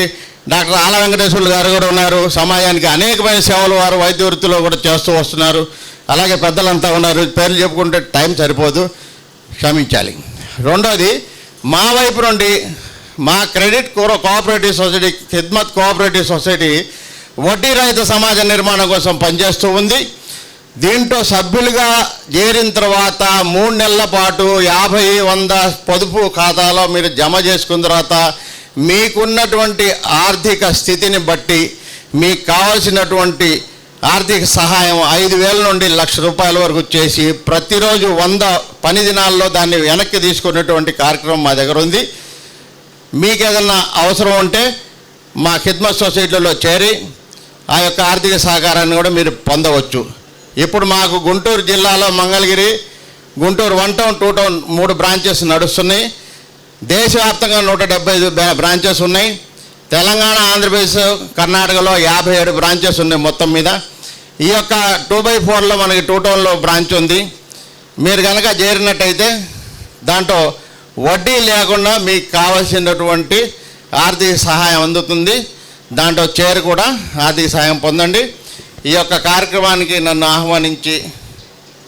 డాక్టర్ ఆల వెంకటేశ్వర్లు గారు కూడా ఉన్నారు. సమాజానికి అనేకమైన సేవలు వారు వైద్య వృత్తిలో కూడా చేస్తూ వస్తున్నారు. అలాగే పెద్దలంతా ఉన్నారు, పేర్లు చెప్పుకుంటే టైం సరిపోదు, క్షమించాలి. రెండోది, మా వైపు నుండి మా credit cooperative society, Khidmat cooperative society వడ్డీ రహిత సమాజ నిర్మాణం కోసం పనిచేస్తూ ఉంది. దీంట్లో సభ్యులుగా చేరిన తర్వాత 3 నెలల పాటు 50-100 పొదుపు ఖాతాలో మీరు జమ చేసుకున్న తర్వాత మీకున్నటువంటి ఆర్థిక స్థితిని బట్టి మీకు కావాల్సినటువంటి ఆర్థిక సహాయం 5,000 నుండి 1,00,000 రూపాయల వరకు చేసి ప్రతిరోజు 100 పని దినాల్లో దాన్ని వెనక్కి తీసుకునేటువంటి కార్యక్రమం మా దగ్గర ఉంది. మీకు ఏదన్నా అవసరం ఉంటే మా ఖిద్మత్ సొసైటీలో చేరి ఆ ఆర్థిక సహకారాన్ని కూడా మీరు పొందవచ్చు. ఇప్పుడు మాకు గుంటూరు జిల్లాలో Mangalagiri, Guntur 1 town 2 town 3 branches నడుస్తున్నాయి. దేశవ్యాప్తంగా 175 బ్రాంచెస్ ఉన్నాయి. తెలంగాణ, ఆంధ్రప్రదేశ్, కర్ణాటకలో 57 బ్రాంచెస్ ఉన్నాయి మొత్తం మీద. ఈ 2/4లో మనకి 2 టౌన్లో బ్రాంచ్ ఉంది. మీరు కనుక చేరినట్టయితే దాంట్లో వడ్డీ లేకుండా మీకు కావాల్సినటువంటి ఆర్థిక సహాయం అందుతుంది. దాంట్లో చేరి కూడా ఆర్థిక సహాయం పొందండి. ఈ కార్యక్రమానికి నన్ను ఆహ్వానించి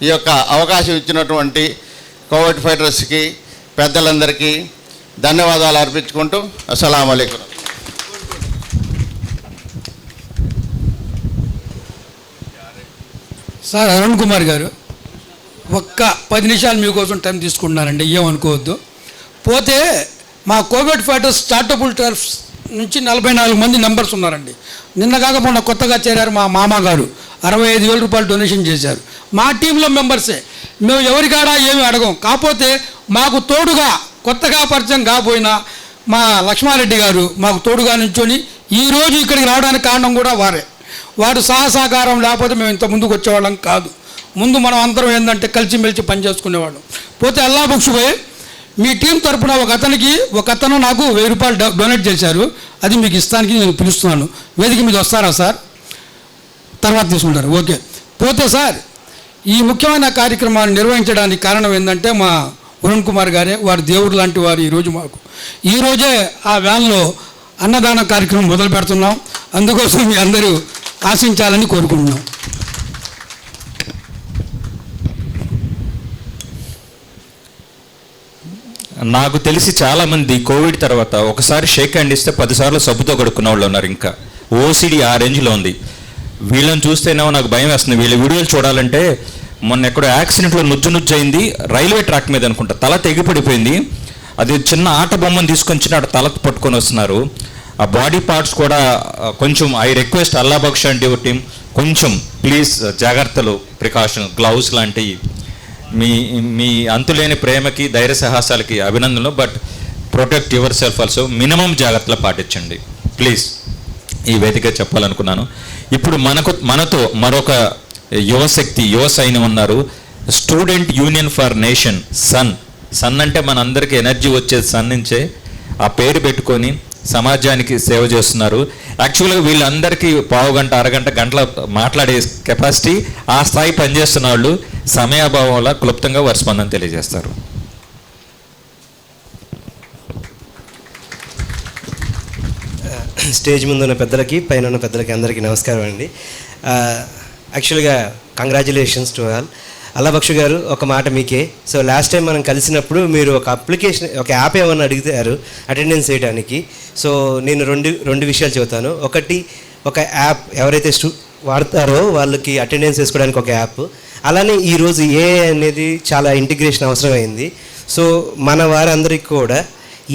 ఈ అవకాశం ఇచ్చినటువంటి కోవిడ్ ఫైటర్స్కి, పెద్దలందరికీ ధన్యవాదాలు అర్పించుకుంటూ అస్సలాము అలైకుం. సార్ అరుణ్ కుమార్ గారు, ఒక్క 10 నిమిషాలు మీకోసం టైం తీసుకుంటున్నానండి, ఏమనుకోవద్దు. పోతే మా కోవిడ్ ఫైటర్స్ చారిటబుల్ ట్రస్ట్ నుంచి 44 మంది మెంబర్స్ ఉన్నారండి. నిన్న కాక మొన్న కొత్తగా చేరారు మా మామగారు, 65,000 రూపాయలు డొనేషన్ చేశారు. మా టీంలో మెంబర్సే, మేము ఎవరికాడా ఏమి అడగం. కాకపోతే మాకు తోడుగా కొత్తగా పరిచయం కాబోయిన మా లక్ష్మారెడ్డి గారు మాకు తోడుగా నించొని ఈరోజు ఇక్కడికి రావడానికి కారణం కూడా వారే. వారు సహకారం లేకపోతే మేము ఇంత ముందుకు వచ్చేవాళ్ళం కాదు. ముందు మనం అందరం ఏంటంటే కలిసిమెలిసి పనిచేసుకునేవాళ్ళం. పోతే అల్లా బుక్స్పోయి మీ టీం తరపున ఒక అతను నాకు 1,000 రూపాయలు డొనేట్ చేశారు. అది మీకు ఇస్తానికి నేను పిలుస్తున్నాను. వేదిక మీద వస్తారా సార్? తర్వాత తీసుకుంటారు, ఓకే. పోతే సార్, ఈ ముఖ్యమైన కార్యక్రమాన్ని నిర్వహించడానికి కారణం ఏంటంటే మా వరుణ్ కుమార్ గారే, వారి దేవుడు లాంటి వారు. ఈరోజే ఆ వ్యాన్లో అన్నదాన కార్యక్రమం మొదలు పెడుతున్నాం. అందుకోసం మీ అందరూ ఆశించాలని కోరుకుంటున్నాం. నాకు తెలిసి చాలామంది కోవిడ్ తర్వాత ఒకసారి షేక్ హ్యాండ్ ఇస్తే 10 సార్లు సబ్బుతో కడుక్కున్న వాళ్ళు ఉన్నారు. ఇంకా ఓసిడి ఆ రేంజ్లో ఉంది. వీళ్ళని చూస్తేనేమో నాకు భయం వేస్తుంది. వీళ్ళ వీడియోలు చూడాలంటే, మొన్న ఎక్కడో యాక్సిడెంట్లో నుజ్జు అయింది, రైల్వే ట్రాక్ మీద అనుకుంటా, తల తెగిపడిపోయింది. అది చిన్న ఆట బొమ్మను తీసుకొని తల పట్టుకొని వస్తున్నారు. ఆ బాడీ పార్ట్స్ కూడా కొంచెం, I request Allah Bakhsh and your team, కొంచెం ప్లీజ్ జాగ్రత్తలు, ప్రికాషన్, గ్లౌస్ లాంటివి. మీ అంతులేని ప్రేమకి, ధైర్య సాహసాలకి అభినందనలు. But protect your self also. Minimum జాగ్రత్తలు పాటించండి ప్లీజ్. ఈ వేదిక చెప్పాలనుకున్నాను. ఇప్పుడు మనతో మరొక యువశక్తి, యువ సైన్యం ఉన్నారు. Student union for nation, sun అంటే మనందరికీ ఎనర్జీ వచ్చేది సన్ నుంచే. ఆ పేరు పెట్టుకొని సమాజానికి సేవ చేస్తున్నారు. యాక్చువల్గా వీళ్ళందరికీ పావుగంట, అరగంట, గంటల మాట్లాడే కెపాసిటీ, ఆ స్థాయి పనిచేస్తున్న వాళ్ళు సమయాభావం వల్ల క్లుప్తంగా వారి స్పందన తెలియజేస్తారు. స్టేజ్ ముందు ఉన్న పెద్దలకి, పైన ఉన్న పెద్దలకి అందరికీ నమస్కారం అండి. యాక్చువల్గా కంగ్రాచులేషన్స్ టు ఆల్. అల్లబక్షు గారు ఒక మాట మీకే. సో లాస్ట్ టైం మనం కలిసినప్పుడు మీరు ఒక అప్లికేషన్, ఒక యాప్ ఏమన్నా అడిగారు అటెండెన్స్ చేయడానికి. సో నేను రెండు విషయాలు చెబుతాను. ఒకటి, ఒక యాప్ ఎవరైతే వాడతారో వాళ్ళకి అటెండెన్స్ వేసుకోవడానికి ఒక యాప్. అలానే ఈరోజు అనేది చాలా ఇంటిగ్రేషన్ అవసరమైంది. సో మన వారందరికీ కూడా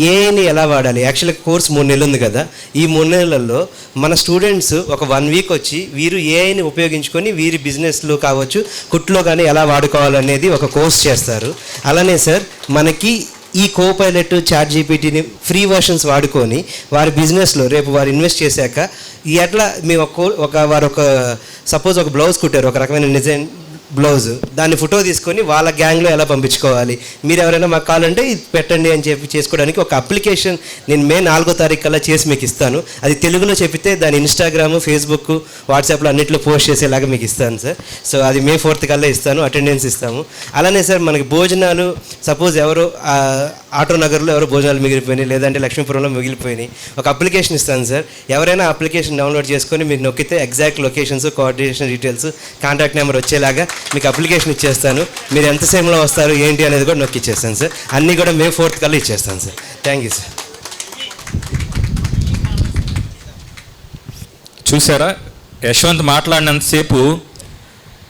ఏఐని ఎలా వాడాలి, యాక్చువల్గా కోర్స్ 3 నెలలు ఉంది కదా, ఈ 3 నెలల్లో మన స్టూడెంట్స్ ఒక 1 వీక్ వచ్చి వీరు ఏఐని ఉపయోగించుకొని వీరి బిజినెస్లో కావచ్చు, కుట్లో కానీ ఎలా వాడుకోవాలనేది ఒక కోర్స్ చేస్తారు. అలానే సార్ మనకి ఈ కోపైలట్, చాట్ జీపీటీని ఫ్రీ వర్షన్స్ వాడుకొని వారి బిజినెస్లో రేపు వారు ఇన్వెస్ట్ చేశాక ఎట్లా మేము వారు సపోజ్ ఒక బ్లౌజ్ కుట్టారు, ఒక రకమైన డిజైన్ బ్లౌజ్, దాన్ని ఫోటో తీసుకొని వాళ్ళ గ్యాంగ్లో ఎలా పంపించుకోవాలి, మీరు ఎవరైనా మాకు కావాలంటే ఇది పెట్టండి అని చెప్పి చేసుకోవడానికి ఒక అప్లికేషన్ నేను మే 4వ తారీఖు కల్లా చేసి మీకు ఇస్తాను. అది తెలుగులో చెప్పితే దాని ఇన్స్టాగ్రామ్, ఫేస్బుక్, వాట్సాప్లో అన్నింటిలో పోస్ట్ చేసేలాగా మీకు ఇస్తాను సార్. సో అది మే 4th కల్లా ఇస్తాను, అటెండెన్స్ ఇస్తాము. అలానే సార్ మనకి భోజనాలు, సపోజ్ ఎవరో ఆటో నగర్లో ఎవరో భోజనాలు మిగిలిపోయినాయి, లేదంటే లక్ష్మీపురంలో మిగిలిపోయినాయి, ఒక అప్లికేషన్ ఇస్తాను సార్. ఎవరైనా అప్లికేషన్ డౌన్లోడ్ చేసుకొని మీరు నొక్కితే exact locations, coordination details, contact number వచ్చేలాగా మీకు అప్లికేషన్ ఇచ్చేస్తాను. మీరు ఎంత సేమ్లో వస్తారు ఏంటి అనేది కూడా నొక్కి ఇచ్చేస్తాను సార్. అన్నీ కూడా మే 4th కల్లా ఇచ్చేస్తాను సార్. Thank you sir. చూసారా, యశ్వంత్ మాట్లాడినంతసేపు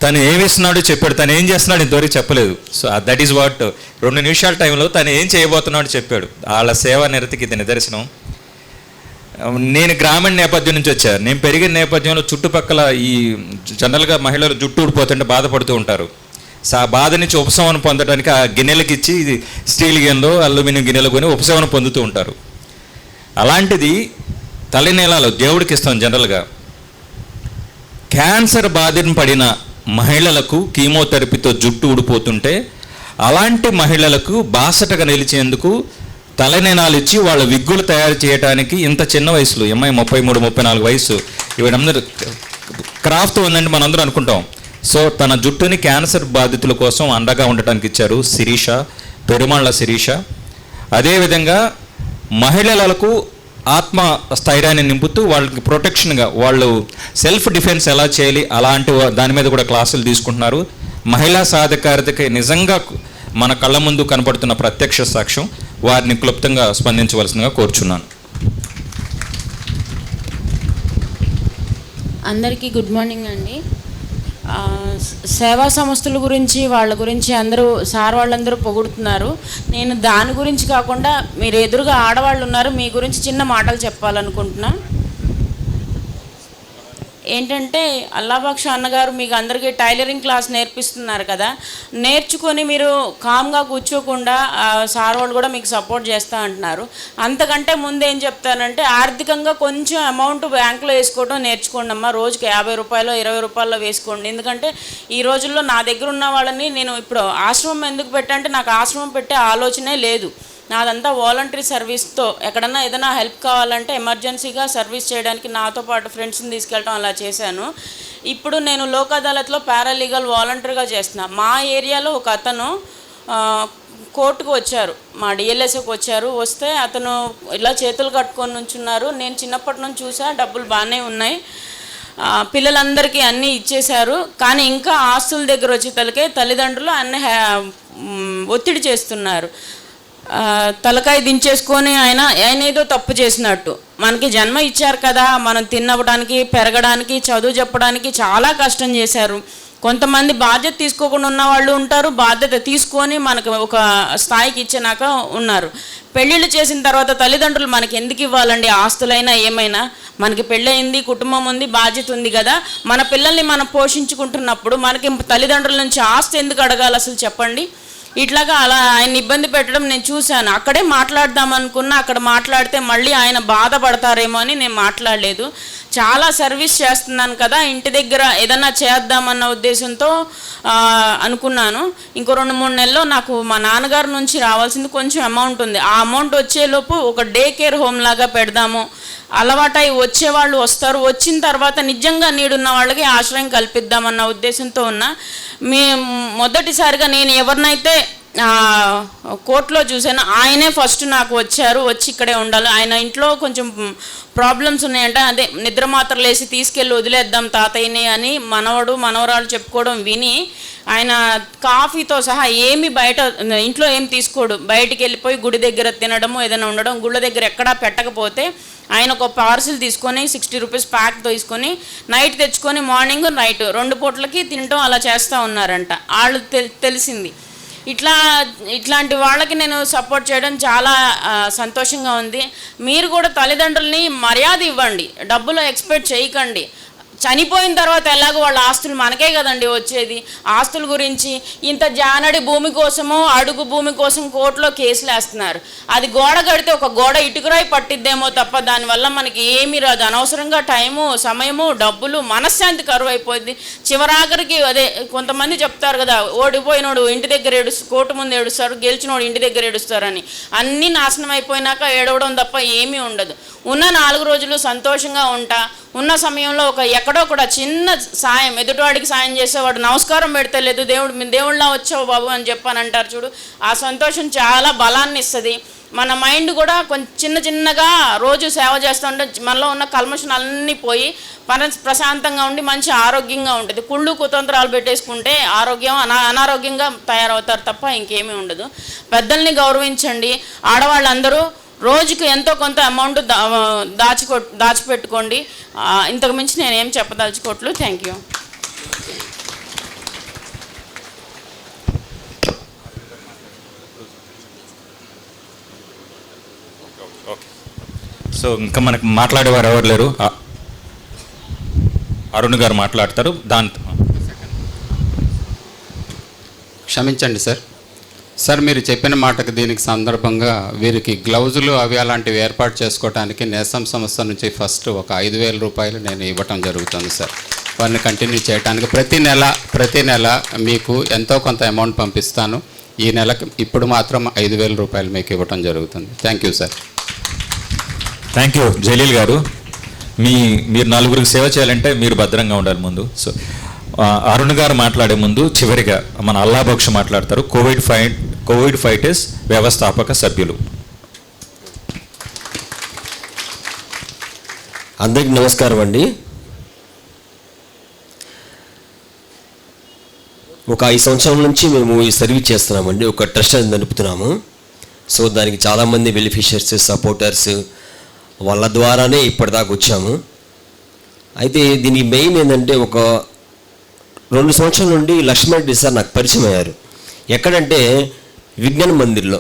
తను ఏమిస్తున్నాడో చెప్పాడు, తను ఏం చేస్తున్నాడు ఇంతవరకు చెప్పలేదు. సో దట్ ఈస్ వాట్ 2 నిమిషాల టైంలో తను ఏం చేయబోతున్నాడో చెప్పాడు. వాళ్ళ సేవా నిరతికి ఇది నిదర్శనం. నేను గ్రామీణ నేపథ్యం నుంచి వచ్చాను. నేను పెరిగిన నేపథ్యంలో చుట్టుపక్కల ఈ జనరల్గా మహిళలు జుట్టు ఊడిపోతుంటే బాధపడుతూ ఉంటారు. సో ఆ బాధ నుంచి ఉపశమనం పొందడానికి ఆ గిన్నెలకి ఇచ్చి, ఇది స్టీల్ గిన్నెలో అల్యూమినియం గిన్నెలు కొని ఉపశమనం పొందుతూ ఉంటారు. అలాంటిది తలనీలాలు దేవుడికి ఇస్తాం. జనరల్గా క్యాన్సర్ బాధిన పడిన మహిళలకు కీమోథెరపీతో జుట్టు ఊడిపోతుంటే అలాంటి మహిళలకు బాసటగా నిలిచేందుకు తలనేనాలు ఇచ్చి వాళ్ళ విగ్గులు తయారు చేయడానికి ఇంత చిన్న వయసులో, అమ్మాయి 33-34 వయసు, ఇవన్నీ క్రాఫ్ట్ ఉందండి మనందరూ అనుకుంటాం. సో తన జుట్టుని క్యాన్సర్ బాధితుల కోసం అండగా ఉండటానికి ఇచ్చారు శిరీష, పెరుమాళ్ళ శిరీష. అదేవిధంగా మహిళలకు ఆత్మ స్థైర్యాన్ని నింపుతూ వాళ్ళకి ప్రొటెక్షన్గా, వాళ్ళు సెల్ఫ్ డిఫెన్స్ ఎలా చేయాలి అలాంటి దాని మీద కూడా క్లాసులు తీసుకుంటున్నారు. మహిళా సాధికారతకి నిజంగా మన కళ్ళ ముందు కనపడుతున్న ప్రత్యక్ష సాక్ష్యం. వారిని క్లుప్తంగా స్పందించవలసిందిగా కోరుచున్నాను. అందరికీ గుడ్ మార్నింగ్ అండి. సేవా సంస్థల గురించి వాళ్ళ గురించి అందరూ వాళ్ళందరూ పొగుడుతున్నారు. నేను దాని గురించి కాకుండా మీరు ఎదురుగా ఆడవాళ్ళు ఉన్నారు, మీ గురించి చిన్న మాటలు చెప్పాలనుకుంటున్నా. ఏంటంటే అల్లాబక్షు అన్నగారు మీకు అందరికీ టైలరింగ్ క్లాస్ నేర్పిస్తున్నారు కదా, నేర్చుకొని మీరు కామ్గా కూర్చోకుండా సార్ వాళ్ళు కూడా మీకు సపోర్ట్ చేస్తూ అంటున్నారు. అంతకంటే ముందు ఏం చెప్తానంటే ఆర్థికంగా కొంచెం అమౌంట్ బ్యాంకులో వేసుకోవడం నేర్చుకోండి అమ్మా. రోజుకి 50 రూపాయలు 20 రూపాయలు వేసుకోండి. ఎందుకంటే ఈ రోజుల్లో నా దగ్గర ఉన్న వాళ్ళని నేను ఇప్పుడు ఆశ్రమం ఎందుకు పెట్టంటే నాకు ఆశ్రమం పెట్టే ఆలోచనే లేదు. నాదంతా వాలంటరీ సర్వీస్తో ఎక్కడన్నా ఏదైనా హెల్ప్ కావాలంటే ఎమర్జెన్సీగా సర్వీస్ చేయడానికి నాతో పాటు ఫ్రెండ్స్ని తీసుకెళ్ళటం అలా చేశాను. ఇప్పుడు నేను లోక్ అదాలత్లో పారాలీగల్ వాలంటరీగా చేస్తున్నా. మా ఏరియాలో ఒక అతను కోర్టుకు వచ్చారు, మా డిఎల్ఎస్కి వచ్చారు. వస్తే అతను ఇలా చేతులు కట్టుకొని నుంచున్నారు. నేను చిన్నప్పటి నుంచి చూసా, డబ్బులు బాగానే ఉన్నాయి, పిల్లలందరికీ అన్నీ ఇచ్చేశారు. కానీ ఇంకా ఆస్తుల దగ్గర వచ్చేతలకే తల్లిదండ్రులు అన్నీ ఒత్తిడి చేస్తున్నారు. తలకాయ దించేసుకొని ఆయన ఏదో తప్పు చేసినట్టు. మనకి జన్మ ఇచ్చారు కదా, మనం తినవడానికి, పెరగడానికి, చదువు చెప్పడానికి చాలా కష్టం చేశారు. కొంతమంది బాధ్యత తీసుకోకుండా ఉన్న వాళ్ళు ఉంటారు, బాధ్యత తీసుకొని మనకు ఒక స్థాయికి ఇచ్చినాక ఉన్నారు. పెళ్ళిళ్ళు చేసిన తర్వాత తల్లిదండ్రులు మనకి ఎందుకు ఇవ్వాలండి ఆస్తులైనా ఏమైనా? మనకి పెళ్ళయింది, కుటుంబం ఉంది, బాధ్యత ఉంది కదా. మన పిల్లల్ని మనం పోషించుకుంటున్నప్పుడు మనకి తల్లిదండ్రుల నుంచి ఆస్తి ఎందుకు అడగాలి అసలు చెప్పండి? ఇట్లాగా అలా ఆయన ఇబ్బంది పెట్టడం నేను చూశాను. అక్కడే మాట్లాడదాం అనుకున్నా, అక్కడ మాట్లాడితే మళ్ళీ ఆయన బాధపడతారేమో అని నేను మాట్లాడలేదు. చాలా సర్వీస్ చేస్తున్నాను కదా, ఇంటి దగ్గర ఏదైనా చేద్దామన్న ఉద్దేశంతో అనుకున్నాను. ఇంకో 2-3 నెలల్లో నాకు మా నాన్నగారి నుంచి రావాల్సింది కొంచెం అమౌంట్ ఉంది. ఆ అమౌంట్ వచ్చేలోపు ఒక డే కేర్ హోమ్ లాగా పెడదాము, అలవాటై వచ్చేవాళ్ళు వస్తారు, వచ్చిన తర్వాత నిజంగా నీడున్న వాళ్ళకి ఆశ్రయం కల్పిద్దామన్న ఉద్దేశంతో ఉన్నా. మొదటిసారిగా నేను ఎవరినైతే కోర్టులో చూశాను. ఆయనే ఫస్ట్ నాకు వచ్చి ఇక్కడే ఉండాలి, ఆయన ఇంట్లో కొంచెం ప్రాబ్లమ్స్ ఉన్నాయంట, అదే నిద్ర మాత్రలు వేసి తీసుకెళ్ళి వదిలేద్దాం తాతయ్యని అని మనవరాలు చెప్పుకోవడం విని ఆయన కాఫీతో సహా ఏమి బయట ఇంట్లో ఏం తీసుకోడు, బయటికి వెళ్ళిపోయి గుడి దగ్గర తినడము ఏదైనా ఉండడం, గుళ్ళ దగ్గర ఎక్కడా పెట్టకపోతే ఆయన ఒక పార్సిల్ తీసుకొని 60 రూపీస్ ప్యాక్ తీసుకొని నైట్ తెచ్చుకొని మార్నింగ్ నైట్ 2 పూటలకి తినటం అలా చేస్తూ ఉన్నారంట. వాళ్ళు తెలిసింది. ఇట్లాంటి వాళ్ళకి నేను సపోర్ట్ చేయడం చాలా సంతోషంగా ఉంది. మీరు కూడా తల్లిదండ్రుల్ని మర్యాద ఇవ్వండి, డబ్బులు ఎక్స్పెక్ట్ చేయకండి. చనిపోయిన తర్వాత ఎలాగో వాళ్ళ ఆస్తులు మనకే కదండి వచ్చేది. ఆస్తుల గురించి ఇంత జానడి భూమి కోసమో అడుగు భూమి కోసం కోర్టులో కేసులు వేస్తున్నారు. అది గోడ కడితే ఒక గోడ ఇటుకురాయి పట్టిద్దేమో తప్ప దానివల్ల మనకి ఏమీ రాదు. అనవసరంగా టైము సమయము డబ్బులు మనశ్శాంతి కరువు అయిపోయింది. చివరాఖరికి అదే కొంతమంది చెప్తారు కదా, ఓడిపోయినోడు ఇంటి దగ్గర కోర్టు ముందు ఏడుస్తారు, గెలిచినోడు ఇంటి దగ్గర ఏడుస్తారని. అన్నీ నాశనం అయిపోయినాక ఏడవడం తప్ప ఏమీ ఉండదు. ఉన్న 4 రోజులు సంతోషంగా ఉంటా, ఉన్న సమయంలో ఎక్కడో కూడా చిన్న సాయం, ఎదుటివాడికి సాయం చేసేవాడు నమస్కారం పెడితే లేదు దేవుళ్ళ వచ్చావు బాబు అని చెప్పని అంటారు చూడు, ఆ సంతోషం చాలా బలాన్ని ఇస్తుంది. మన మైండ్ కూడా కొంచెం చిన్నగా రోజు సేవ చేస్తూ ఉంటే మనలో ఉన్న కల్మషం అన్నీ పోయి ప్రశాంతంగా ఉండి మంచి ఆరోగ్యంగా ఉంటుంది. కుళ్ళు కుతంత్రాలు పెట్టేసుకుంటే అనారోగ్యంగా తయారవుతారు తప్ప ఇంకేమీ ఉండదు. పెద్దల్ని గౌరవించండి. ఆడవాళ్ళందరూ రోజుకి ఎంతో కొంత అమౌంట్ దాచిపెట్టుకోండి. ఇంతకు మించి నేనేం చెప్పదలుచుకోవట్లేదు. Thank you. సో ఇంకా మనకు మాట్లాడేవారు ఎవరు లేరు, అరుణ్ గారు మాట్లాడతారు. దాంతో క్షమించండి సార్, మీరు చెప్పిన మాటకు దీనికి సందర్భంగా వీరికి గ్లౌజులు అవి అలాంటివి ఏర్పాటు చేసుకోవడానికి నేసం సంస్థ నుంచి ఫస్ట్ ఒక 5,000 రూపాయలు నేను ఇవ్వటం జరుగుతుంది సార్. వారిని కంటిన్యూ చేయడానికి ప్రతి నెల మీకు ఎంతో కొంత అమౌంట్ పంపిస్తాను. ఈ నెలకు ఇప్పుడు మాత్రం 5,000 రూపాయలు మీకు ఇవ్వటం జరుగుతుంది. Thank you sir. Thank you Jaleel గారు. మీరు 4గురికి సేవ చేయాలంటే మీరు భద్రంగా ఉండాలి ముందు. సో అరుణ్ గారు మాట్లాడే ముందు చివరిగా మన అల్లాబక్ష మాట్లాడతారు, కోవిడ్ ఫైటర్స్ వ్యవస్థాపక సభ్యులు. అందరికీ నమస్కారం అండి. ఒక 5 సంవత్సరాల నుంచి మేము ఈ సర్వీస్ చేస్తున్నామండి. ఒక ట్రస్ట్ అని నడుపుతున్నాము. సో దానికి చాలామంది బెనిఫిషియర్స్, సపోర్టర్స్ వాళ్ళ ద్వారానే ఇప్పటిదాకా వచ్చాము. అయితే దీనికి మెయిన్ ఏంటంటే ఒక 2 సంవత్సరాల నుండి లక్ష్మణరెడ్డి సార్ నాకు పరిచయం అయ్యారు. ఎక్కడంటే విజ్ఞాన మందిర్లో.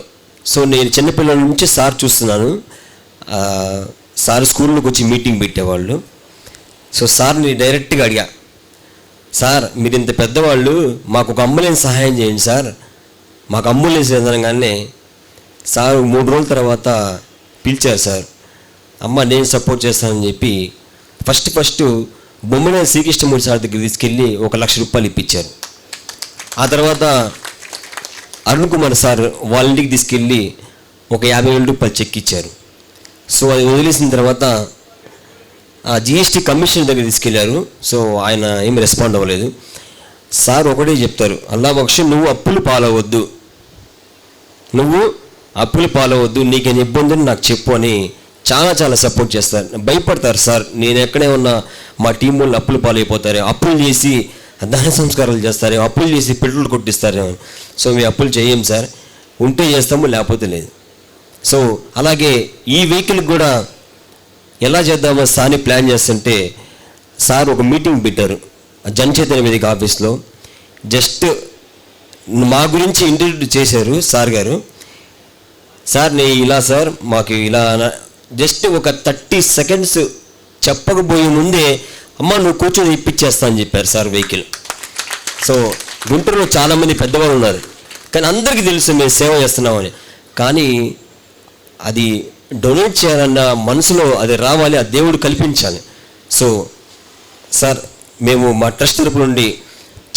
సో నేను చిన్నపిల్లల నుంచి సార్ చూస్తున్నాను. సార్ స్కూల్లోకి వచ్చి మీటింగ్ పెట్టేవాళ్ళు. సో సార్ని డైరెక్ట్గా అడిగా, సార్ మీరు ఇంత పెద్దవాళ్ళు మాకు ఒక అంబులెన్స్ సహాయం చేయండి సార్, మాకు అంబులెన్స్ ఏదనగానే సార్ 3 రోజుల తర్వాత పిలిచారు సార్. అమ్మ నేను సపోర్ట్ చేస్తానని చెప్పి ఫస్ట్ బొమ్మన శ్రీకృష్ణమూర్తి సార్ దగ్గర తీసుకెళ్ళి 1,00,000 రూపాయలు ఇప్పించారు. ఆ తర్వాత అరుణ్ కుమార్ సార్ వాళ్ళ ఇంటికి తీసుకెళ్ళి ఒక 50,000 రూపాయలు చెక్ ఇచ్చారు. సో అది వదిలేసిన తర్వాత జిఎస్టీ కమిషనర్ దగ్గర తీసుకెళ్లారు. సో ఆయన ఏమి రెస్పాండ్ అవ్వలేదు. సార్ ఒకటే చెప్తారు, అల్లాబక్ష నువ్వు అప్పులు పాలవద్దు, నీకేం ఇబ్బంది నాకు చెప్పు అని చాలా సపోర్ట్ చేస్తారు. భయపడతారు సార్, నేను ఎక్కడే ఉన్నా మా టీం వాళ్ళు అప్పులు పాలైపోతారు, అప్పులు చేసి దహన సంస్కారాలు చేస్తారు, అప్పులు చేసి పెట్రోల్ కొట్టిస్తారు. సో మేము అప్పులు చేయం సార్, ఉంటే చేస్తాము లేకపోతే లేదు. సో అలాగే ఈ వెహికల్కి కూడా ఎలా చేద్దామో సార్ని ప్లాన్ చేస్తుంటే సార్ ఒక మీటింగ్ పెట్టారు జనచైతన్య వేదిక ఆఫీస్లో. జస్ట్ మా గురించి ఇంటర్వ్యూ చేశారు సార్ గారు. సార్ నేను ఇలా సార్ మాకు ఇలా జస్ట్ ఒక 30 సెకండ్స్ చెప్పకపోయే ముందే అమ్మ నువ్వు కూర్చొని ఇప్పించేస్తా అని చెప్పారు సార్ వెహికల్. సో గుంటూరులో చాలామంది పెద్దవాళ్ళు ఉన్నారు, కానీ అందరికీ తెలుసు మేము సేవ చేస్తున్నామని. కానీ అది డొనేట్ చేయాలన్న మనసులో అది రావాలి, ఆ దేవుడు కల్పించాలి. సో సార్ మేము మా ట్రస్ట్ తరపు నుండి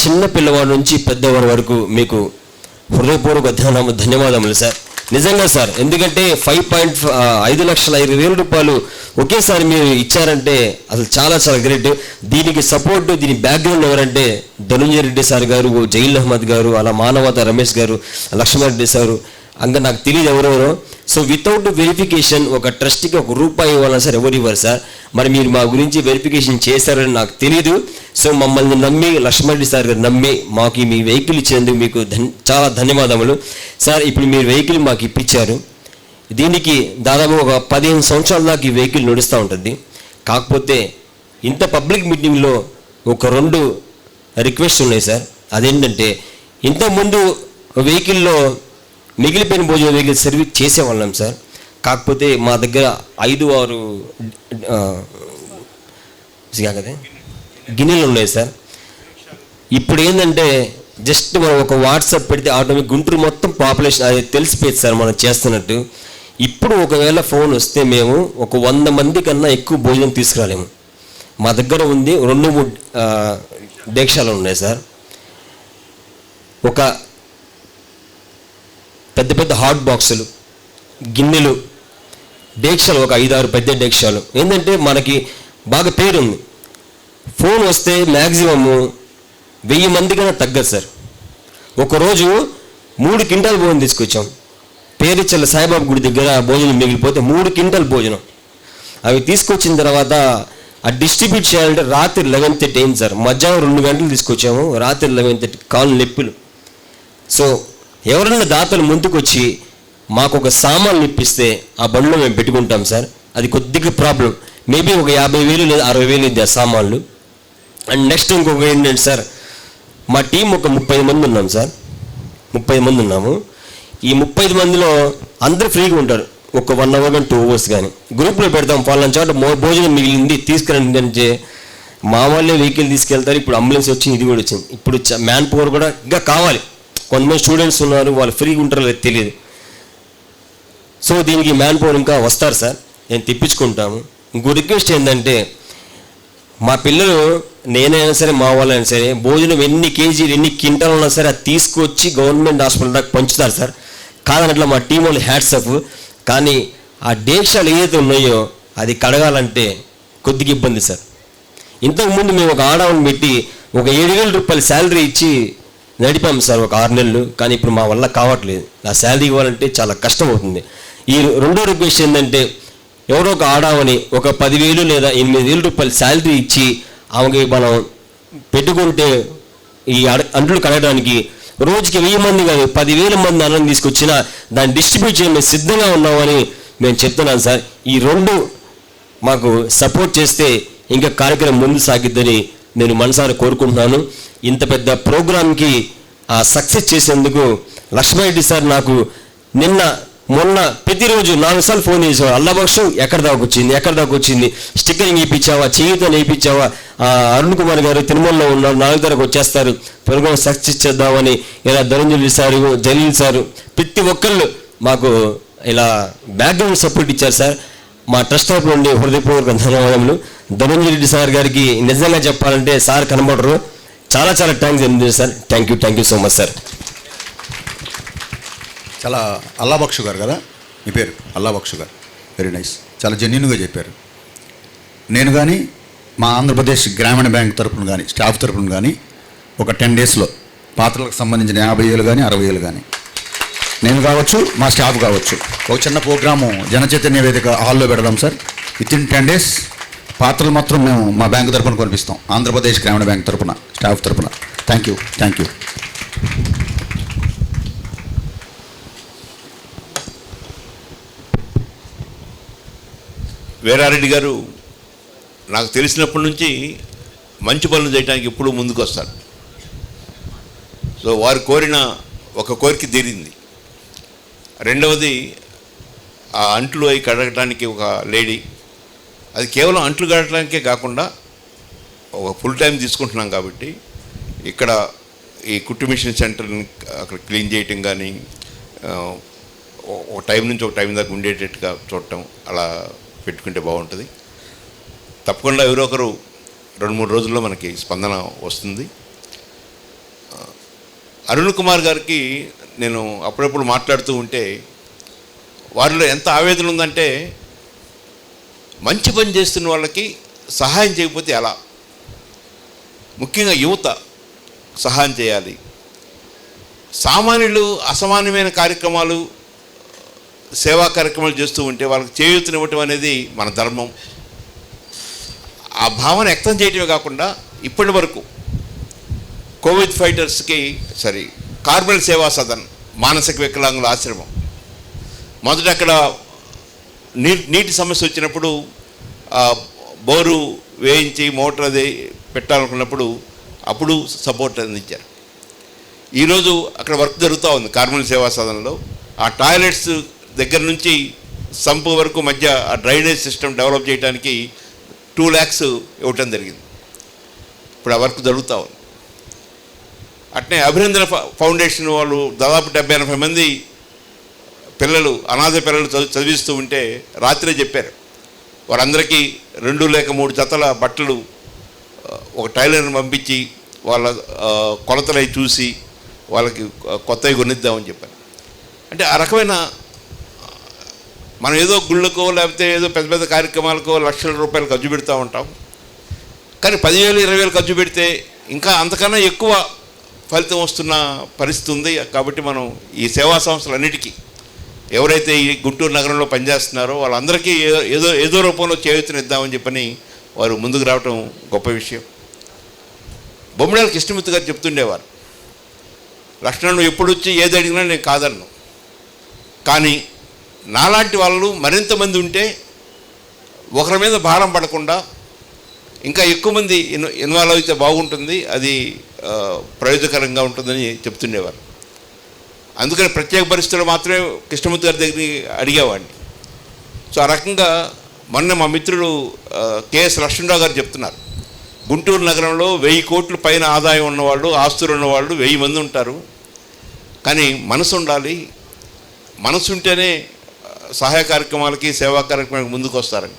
చిన్న పిల్లవాడి నుంచి పెద్దవాడి వరకు మీకు హృదయపూర్వక ధన్యవాదములు సార్. నిజంగా సార్. ఎందుకంటే 5,05,20,000 రూపాయలు ఒకేసారి మీరు ఇచ్చారంటే అసలు చాలా చాలా గ్రేట్. దీనికి సపోర్ట్, దీని బ్యాక్గ్రౌండ్ ఎవరంటే ధనుంజయ రెడ్డి సార్ గారు, జైల్ అహ్మద్ గారు, అలా మానవత రమేష్ గారు, లక్ష్మణ్ రెడ్డి సారు, ఇంకా నాకు తెలియదు ఎవరెవరో. సో వితౌట్ వెరిఫికేషన్ ఒక ట్రస్ట్కి ₹1 ఇవ్వాలన్నా సార్ ఎవరు ఇవ్వరు సార్. మరి మీరు మా గురించి వెరిఫికేషన్ చేశారని నాకు తెలియదు. సో మమ్మల్ని నమ్మి, లక్ష్మణ్ రెడ్డి సార్ గారు నమ్మి మాకు మీ వెహికల్ ఇచ్చేందుకు మీకు చాలా ధన్యవాదములు సార్. ఇప్పుడు మీరు వెహికల్ మాకు ఇప్పించారు. దీనికి దాదాపు ఒక 15 సంవత్సరాల దాకా ఈ వెహికల్ నడుస్తూ ఉంటుంది. కాకపోతే ఇంత పబ్లిక్ మీటింగ్లో ఒక 2 రిక్వెస్ట్ ఉన్నాయి సార్. అదేంటంటే ఇంతకుముందు వెహికల్లో మిగిలిపోయిన భోజనం వెహికల్ సర్వీస్ చేసేవాళ్ళం సార్. కాకపోతే మా దగ్గర 5-6 గిన్నెలు ఉన్నాయి సార్. ఇప్పుడు ఏంటంటే జస్ట్ మనం ఒక వాట్సాప్ పెడితే ఆటోమేటిక్ గుంటూరు మొత్తం పాపులేషన్ అది తెలిసిపోయింది సార్ మనం చేస్తున్నట్టు. ఇప్పుడు ఒకవేళ ఫోన్ వస్తే మేము ఒక 100 మంది కన్నా ఎక్కువ భోజనం తీసుకురాలేము. మా దగ్గర ఉంది 2-3 డేక్షాలు ఉన్నాయి సార్. ఒక పెద్ద పెద్ద హాట్ బాక్సులు, గిన్నెలు, డేక్షాలు, ఒక 5-6 పెద్ద డేక్షాలు. ఏంటంటే మనకి బాగా పేరుంది. ఫోన్ వస్తే మ్యాక్సిమము 1000 మంది కన్నా తగ్గదు సార్. ఒకరోజు 3 క్వింటాల్ భోజనం తీసుకొచ్చాం. పేరిచల్ల సాయిబాబా గుడి దగ్గర భోజనం మిగిలిపోతే 3 క్వింటాల్ భోజనం. అవి తీసుకొచ్చిన తర్వాత ఆ డిస్ట్రిబ్యూట్ చేయాలంటే రాత్రి 11:30 అయింది సార్. మధ్యాహ్నం 2 గంటలు తీసుకొచ్చాము, రాత్రి 11:30 కాళ్ళు నొప్పులు. సో ఎవరైనా దాతలు ముందుకు వచ్చి మాకు ఒక సామాన్లు ఇప్పిస్తే ఆ బండిలో మేము పెట్టుకుంటాం సార్. అది కొద్దిగా ప్రాబ్లం, మేబీ ఒక 50,000 లేదా 60,000 ఇది ఆ సామాన్లు. అండ్ నెక్స్ట్ ఇంకొక ఏంటంటే సార్, మా టీం ఒక 30 మంది ఉన్నాం సార్. 30 మంది ఉన్నాము. ఈ 30 మందిలో అందరూ ఫ్రీగా ఉంటారు. ఒక 1 hour కానీ 2 hours కానీ గ్రూప్లో పెడతాం. పలానా చోట భోజనం మిగిలింది తీసుకురండి అంటే మా వాళ్ళే వెహికల్ తీసుకెళ్తారు. ఇప్పుడు అంబులెన్స్ వచ్చింది, ఇది కూడా వచ్చింది. ఇప్పుడు మ్యాన్ పవర్ కూడా ఇంకా కావాలి. కొంతమంది స్టూడెంట్స్ ఉన్నారు, వాళ్ళు ఫ్రీగా ఉంటారో లేదు తెలియదు. సో దీనికి మ్యాన్ పవర్ ఇంకా వస్తారు సార్, నేను తెప్పించుకుంటాము. ఇంకో రిక్వెస్ట్ ఏంటంటే మా పిల్లలు, నేనైనా సరే మా వాళ్ళైనా సరే, భోజనం ఎన్ని కేజీలు ఎన్ని క్వింటాలు ఉన్నా సరే అది తీసుకొచ్చి గవర్నమెంట్ హాస్పిటల్ దాకా పంచుతారు సార్. కాదనట్లా మా టీం వాళ్ళు హ్యాట్స్ ఆఫ్. కానీ ఆ డేక్షాలు ఏదైతే ఉన్నాయో అది కడగాలంటే కొద్దిగా ఇబ్బంది సార్. ఇంతకుముందు మేము ఒక ఆడవని పెట్టి ఒక 7,000 రూపాయలు శాలరీ ఇచ్చి నడిపాము సార్ ఒక 6 నెలలు. కానీ ఇప్పుడు మా వల్ల కావట్లేదు. ఆ శాలరీ ఇవ్వాలంటే చాలా కష్టం అవుతుంది. ఈ రెండో రిక్వెస్ట్ ఏంటంటే ఎవరో ఒక ఆడామని ఒక 10,000 లేదా 8,000 రూపాయలు శాలరీ ఇచ్చి ఆమెకి మనం పెట్టుకుంటే ఈ అంట్లు కడగడానికి రోజుకి 1000 మంది కాదు 10,000 మంది అన్నం తీసుకొచ్చినా దాన్ని డిస్ట్రిబ్యూట్ చేయడం సిద్ధంగా ఉన్నామని మేము చెప్తున్నాను సార్. ఈ 2 మాకు సపోర్ట్ చేస్తే ఇంకా కార్యక్రమం ముందు సాగిద్దని నేను మనసారా కోరుకుంటున్నాను. ఇంత పెద్ద ప్రోగ్రామ్కి సక్సెస్ చేసేందుకు లక్ష్మణరెడ్డి సార్ నాకు నిన్న మొన్న ప్రతిరోజు 4 సార్లు ఫోన్ చేసేవాడు. అల్లాబక్షు ఎక్కడ దాకా వచ్చింది, స్టిక్కరింగ్ వేయించావా, చేయుతో వేయించావా, అరుణ్ కుమార్ గారు తిరుమలలో ఉన్నారు, 4 తారీఖు వచ్చేస్తారు, ప్రోగ్రామ్ సక్సెస్ చేద్దామని ఇలా ధనంజయ సారు, జలీల్ సారు, ప్రతి ఒక్కళ్ళు మాకు ఇలా బ్యాక్గ్రౌండ్ సపోర్ట్ ఇచ్చారు సార్. మా ట్రస్ట్ తరపు నుండి హృదయపూర్వక ధన్యవాదములు. ధనంజయ రెడ్డి సార్ గారికి నిజంగా చెప్పాలంటే సార్ కనబడరు. చాలా చాలా thanks sir. Thank you so much sir. చాలా అల్లాబక్షు గారు కదా మీ పేరు? అల్లాబక్షు గారు, వెరీ నైస్. చాలా జెన్యున్గా చెప్పారు. నేను కానీ మా ఆంధ్రప్రదేశ్ గ్రామీణ బ్యాంక్ తరపున కానీ స్టాఫ్ తరపున కానీ ఒక 10 డేస్లో పాత్రలకు సంబంధించిన 50,000 కానీ 60,000 కానీ నేను కావచ్చు, మా స్టాఫ్ కావచ్చు, ఒక చిన్న ప్రోగ్రాము జనచైతన్య వేదిక హాల్లో పెడదాం సార్. వితిన్ 10 డేస్ పాత్రలు మాత్రం మేము మా బ్యాంకు తరపున కొనిపిస్తాం, ఆంధ్రప్రదేశ్ గ్రామీణ బ్యాంక్ తరపున స్టాఫ్ తరపున. Thank you. వీరారెడ్డి గారు నాకు తెలిసినప్పటి నుంచి మంచి పనులు చేయడానికి ఎప్పుడూ ముందుకు వస్తారు. సో వారు కోరిన ఒక కోరిక తీరింది. రెండవది ఆ అంట్లు అవి కడగటానికి ఒక లేడీ, అది కేవలం అంట్లు కడగటానికే కాకుండా ఒక ఫుల్ టైం తీసుకుంటున్నాం కాబట్టి ఇక్కడ ఈ కుట్టు మిషన్ సెంటర్ని అక్కడ క్లీన్ చేయటం కానీ ఒక టైం నుంచి ఒక టైం దాకా ఉండేటట్టుగా చూడటం అలా పెట్టుకుంటే బాగుంటుంది. తప్పకుండా ఎవరో ఒకరు 2-3 రోజుల్లో మనకి స్పందన వస్తుంది. అరుణ్ కుమార్ గారికి నేను అప్పుడప్పుడు మాట్లాడుతూ ఉంటే వారిలో ఎంత ఆవేదన ఉందంటే, మంచి పని చేస్తున్న వాళ్ళకి సహాయం చేయకపోతే ఎలా, ముఖ్యంగా యువత సహాయం చేయాలి. సామాన్యులు అసామాన్యమైన కార్యక్రమాలు, సేవా కార్యక్రమాలు చేస్తూ ఉంటే వాళ్ళకి చేయూతనివ్వటం అనేది మన ధర్మం. ఆ భావన వ్యక్తం చేయటమే కాకుండా ఇప్పటి వరకు కోవిడ్ ఫైటర్స్కి కార్మెల్ సేవా సదన్ మానసిక వికలాంగుల ఆశ్రమం, మొదట అక్కడ నీటి సమస్య వచ్చినప్పుడు బోరు వేయించి మోటార్ అది పెట్టాలనుకున్నప్పుడు అప్పుడు సపోర్ట్ అందించారు. ఈరోజు అక్కడ వర్క్ జరుగుతూ ఉంది కార్మెల్ సేవా సదన్లో. ఆ టాయిలెట్స్ దగ్గర నుంచి సంపు వరకు మధ్య ఆ డ్రైనేజ్ సిస్టమ్ డెవలప్ చేయడానికి 2 lakhs ఇవ్వటం జరిగింది. ఇప్పుడు ఆ వర్క్ జరుగుతూ ఉంది. అట్నే అభినందన ఫౌండేషన్ వాళ్ళు దాదాపు 70-80 మంది పిల్లలు, అనాథ పిల్లలు చదివిస్తూ ఉంటే రాత్రే చెప్పారు, వారందరికీ 2 లేక 3 జతల బట్టలు ఒక టైలర్ని పంపించి వాళ్ళ కొలతలై చూసి వాళ్ళకి కొత్తవి కొనిద్దామని చెప్పారు. అంటే ఆ రకమైన మనం ఏదో గుళ్ళకో లేకపోతే ఏదో పెద్ద పెద్ద కార్యక్రమాలకో లక్షల రూపాయలు ఖర్చు పెడతా ఉంటాం. కానీ 10,000-20,000 ఖర్చు పెడితే ఇంకా అంతకన్నా ఎక్కువ ఫలితం వస్తున్న పరిస్థితి ఉంది. కాబట్టి మనం ఈ సేవా సంస్థలన్నిటికీ ఎవరైతే ఈ గుంటూరు నగరంలో పనిచేస్తున్నారో వాళ్ళందరికీ ఏదో రూపంలో చేయూతనిద్దామని చెప్పని వారు ముందుకు రావటం గొప్ప విషయం. బొమ్మడాల కృష్ణమూర్తి గారు చెప్తుండేవారు, లక్ష్మణ్ ఎప్పుడు వచ్చి ఏది అడిగినా నేను కాదన్ను, కానీ నాలాంటి వాళ్ళు మరింతమంది ఉంటే ఒకరి మీద భారం పడకుండా ఇంకా ఎక్కువ మంది ఇన్వాల్వ్ అయితే బాగుంటుంది, అది ప్రయోజనకరంగా ఉంటుందని చెప్తుండేవారు. అందుకని ప్రత్యేక పరిస్థితుల్లో మాత్రమే కృష్ణమూర్తి గారి దగ్గరికి అడిగేవాడిని. సో ఆ రకంగా మొన్న మా మిత్రుడు కెఎస్ లక్ష్మణరావు గారు చెప్తున్నారు, గుంటూరు నగరంలో 1000 కోట్ల పైన ఆదాయం ఉన్నవాళ్ళు, ఆస్తులు ఉన్నవాళ్ళు 1000 మంది ఉంటారు, కానీ మనసు ఉండాలి, మనసు ఉంటేనే సహాయ కార్యక్రమాలకి సేవా కార్యక్రమాలకు ముందుకు వస్తారని.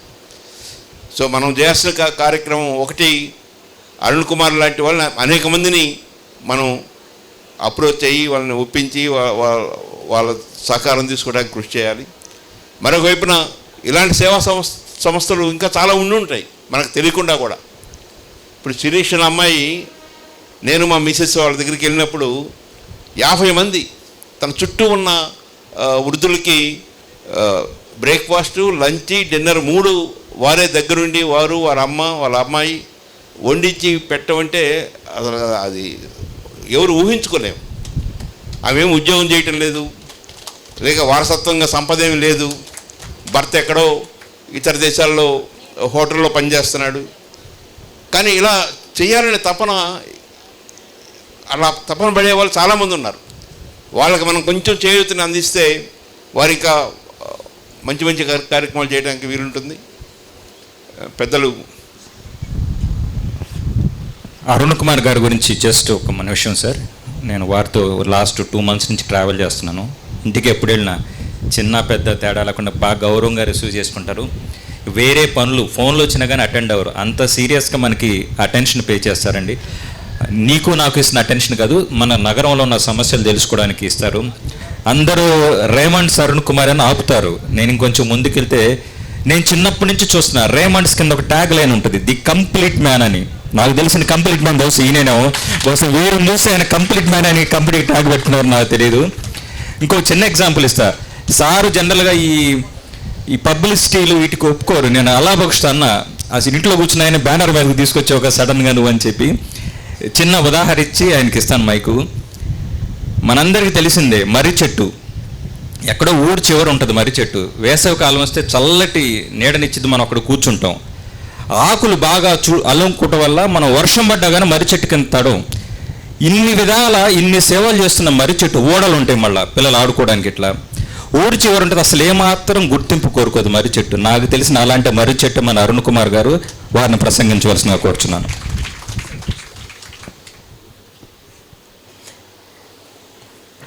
సో మనం చేయాల్సిన కార్యక్రమం ఒకటి, అరుణ్ కుమార్ లాంటి వాళ్ళని అనేక మందిని మనం అప్రోచ్ అయ్యి వాళ్ళని ఒప్పించి వాళ్ళ సహకారం తీసుకోవడానికి కృషి చేయాలి. మరొక వైపున ఇలాంటి సేవా సంస్థలు ఇంకా చాలా ఉండి ఉంటాయి మనకు తెలియకుండా కూడా. ఇప్పుడు శిరీష్ అనే అమ్మాయి, నేను మా మిసెస్ వాళ్ళ దగ్గరికి వెళ్ళినప్పుడు 50 మంది తన చుట్టూ ఉన్న వృద్ధులకి బ్రేక్ఫాస్టు, లంచ్, డిన్నర్ 3 వారే దగ్గరుండి వారి అమ్మ వాళ్ళ అమ్మాయి వండించి పెట్టమంటే అసలు అది ఎవరు ఊహించుకోలేము. ఆమెం ఉద్యోగం చేయటం లేదు, లేక వారసత్వంగా సంపద ఏమి లేదు, భర్త ఎక్కడో ఇతర దేశాల్లో హోటల్లో పనిచేస్తున్నాడు. కానీ ఇలా చేయాలనే అలా తపన పడే వాళ్ళు చాలామంది ఉన్నారు. వాళ్ళకి మనం కొంచెం చేయూతని అందిస్తే వారి ఇంకా మంచి మంచి కార్యక్రమాలు చేయడానికి వీలుంటుంది. పెద్దలు అరుణ్ కుమార్ గారి గురించి జస్ట్ ఒక మన విషయం సార్. నేను వారితో లాస్ట్ 2 months నుంచి ట్రావెల్ చేస్తున్నాను. ఇంటికి ఎప్పుడు వెళ్ళినా చిన్న పెద్ద తేడా లేకుండా బాగా గౌరవంగా రిసీవ్ చేసుకుంటారు. వేరే పనులు ఫోన్లో వచ్చినా కానీ అటెండ్ అవ్వరు, అంత సీరియస్గా మనకి అటెన్షన్ పే చేస్తారండి. నీకు నాకు ఇస్తున్న అటెన్షన్ కాదు, మన నగరంలో ఉన్న సమస్యలు తెలుసుకోవడానికి ఇస్తారు. అందరూ రేమండ్స్ అరుణ్ కుమార్ అని ఆపుతారు. నేను ఇంకొంచెం ముందుకెళ్తే, నేను చిన్నప్పటి నుంచి చూస్తున్నా రేమండ్స్ కింద ఒక ట్యాగ్ లైన్ ఉంటుంది, ది కంప్లీట్ మ్యాన్ అని. నాకు తెలిసిన కంప్లీట్ మ్యాన్ బహుశా ఈయనేమో, బహుశా వేరే చూస్తే ఆయన కంప్లీట్ మ్యాన్ అని కంప్లీట్ ట్యాగ్ పెట్టుకున్నారు, నాకు తెలియదు. ఇంకో చిన్న ఎగ్జాంపుల్ ఇస్తా. సారు జనరల్గా ఈ పబ్లిసిటీలు వీటికి ఒప్పుకోరు. నేను అలా బక్షిస్తా అన్న, అసలు ఇంట్లో కూర్చుని ఆయన బ్యానర్ మీదకి తీసుకొచ్చి ఒక సడన్గా నువ్వు అని చెప్పి చిన్న ఉదాహరణ ఇచ్చి ఆయనకి ఇస్తాను మైకు. మనందరికీ తెలిసిందే మర్రి చెట్టు, ఎక్కడో ఊరు చివరి ఉంటుంది మర్రి చెట్టు. వేసవి కాలం వస్తే చల్లటి నీడనిచ్చిద్ది, మనం అక్కడ కూర్చుంటాం. ఆకులు బాగా అల్లుకోవటం వల్ల మనం వర్షం పడ్డా కానీ మర్రి చెట్టు కింద తడం. ఇన్ని విధాల ఇన్ని సేవలు చేస్తున్న మర్రి చెట్టు, ఓడలు ఉంటాయి మళ్ళీ పిల్లలు ఆడుకోవడానికి. ఇట్లా ఊరి చివరి ఉంటుంది, అసలు ఏమాత్రం గుర్తింపు కోరుకోదు మర్రి చెట్టు. నాకు తెలిసిన అలాంటి మర్రి చెట్టు మన అరుణ్ కుమార్ గారు, వారిని ప్రసంగించవలసిందిగా కోరుచున్నాను.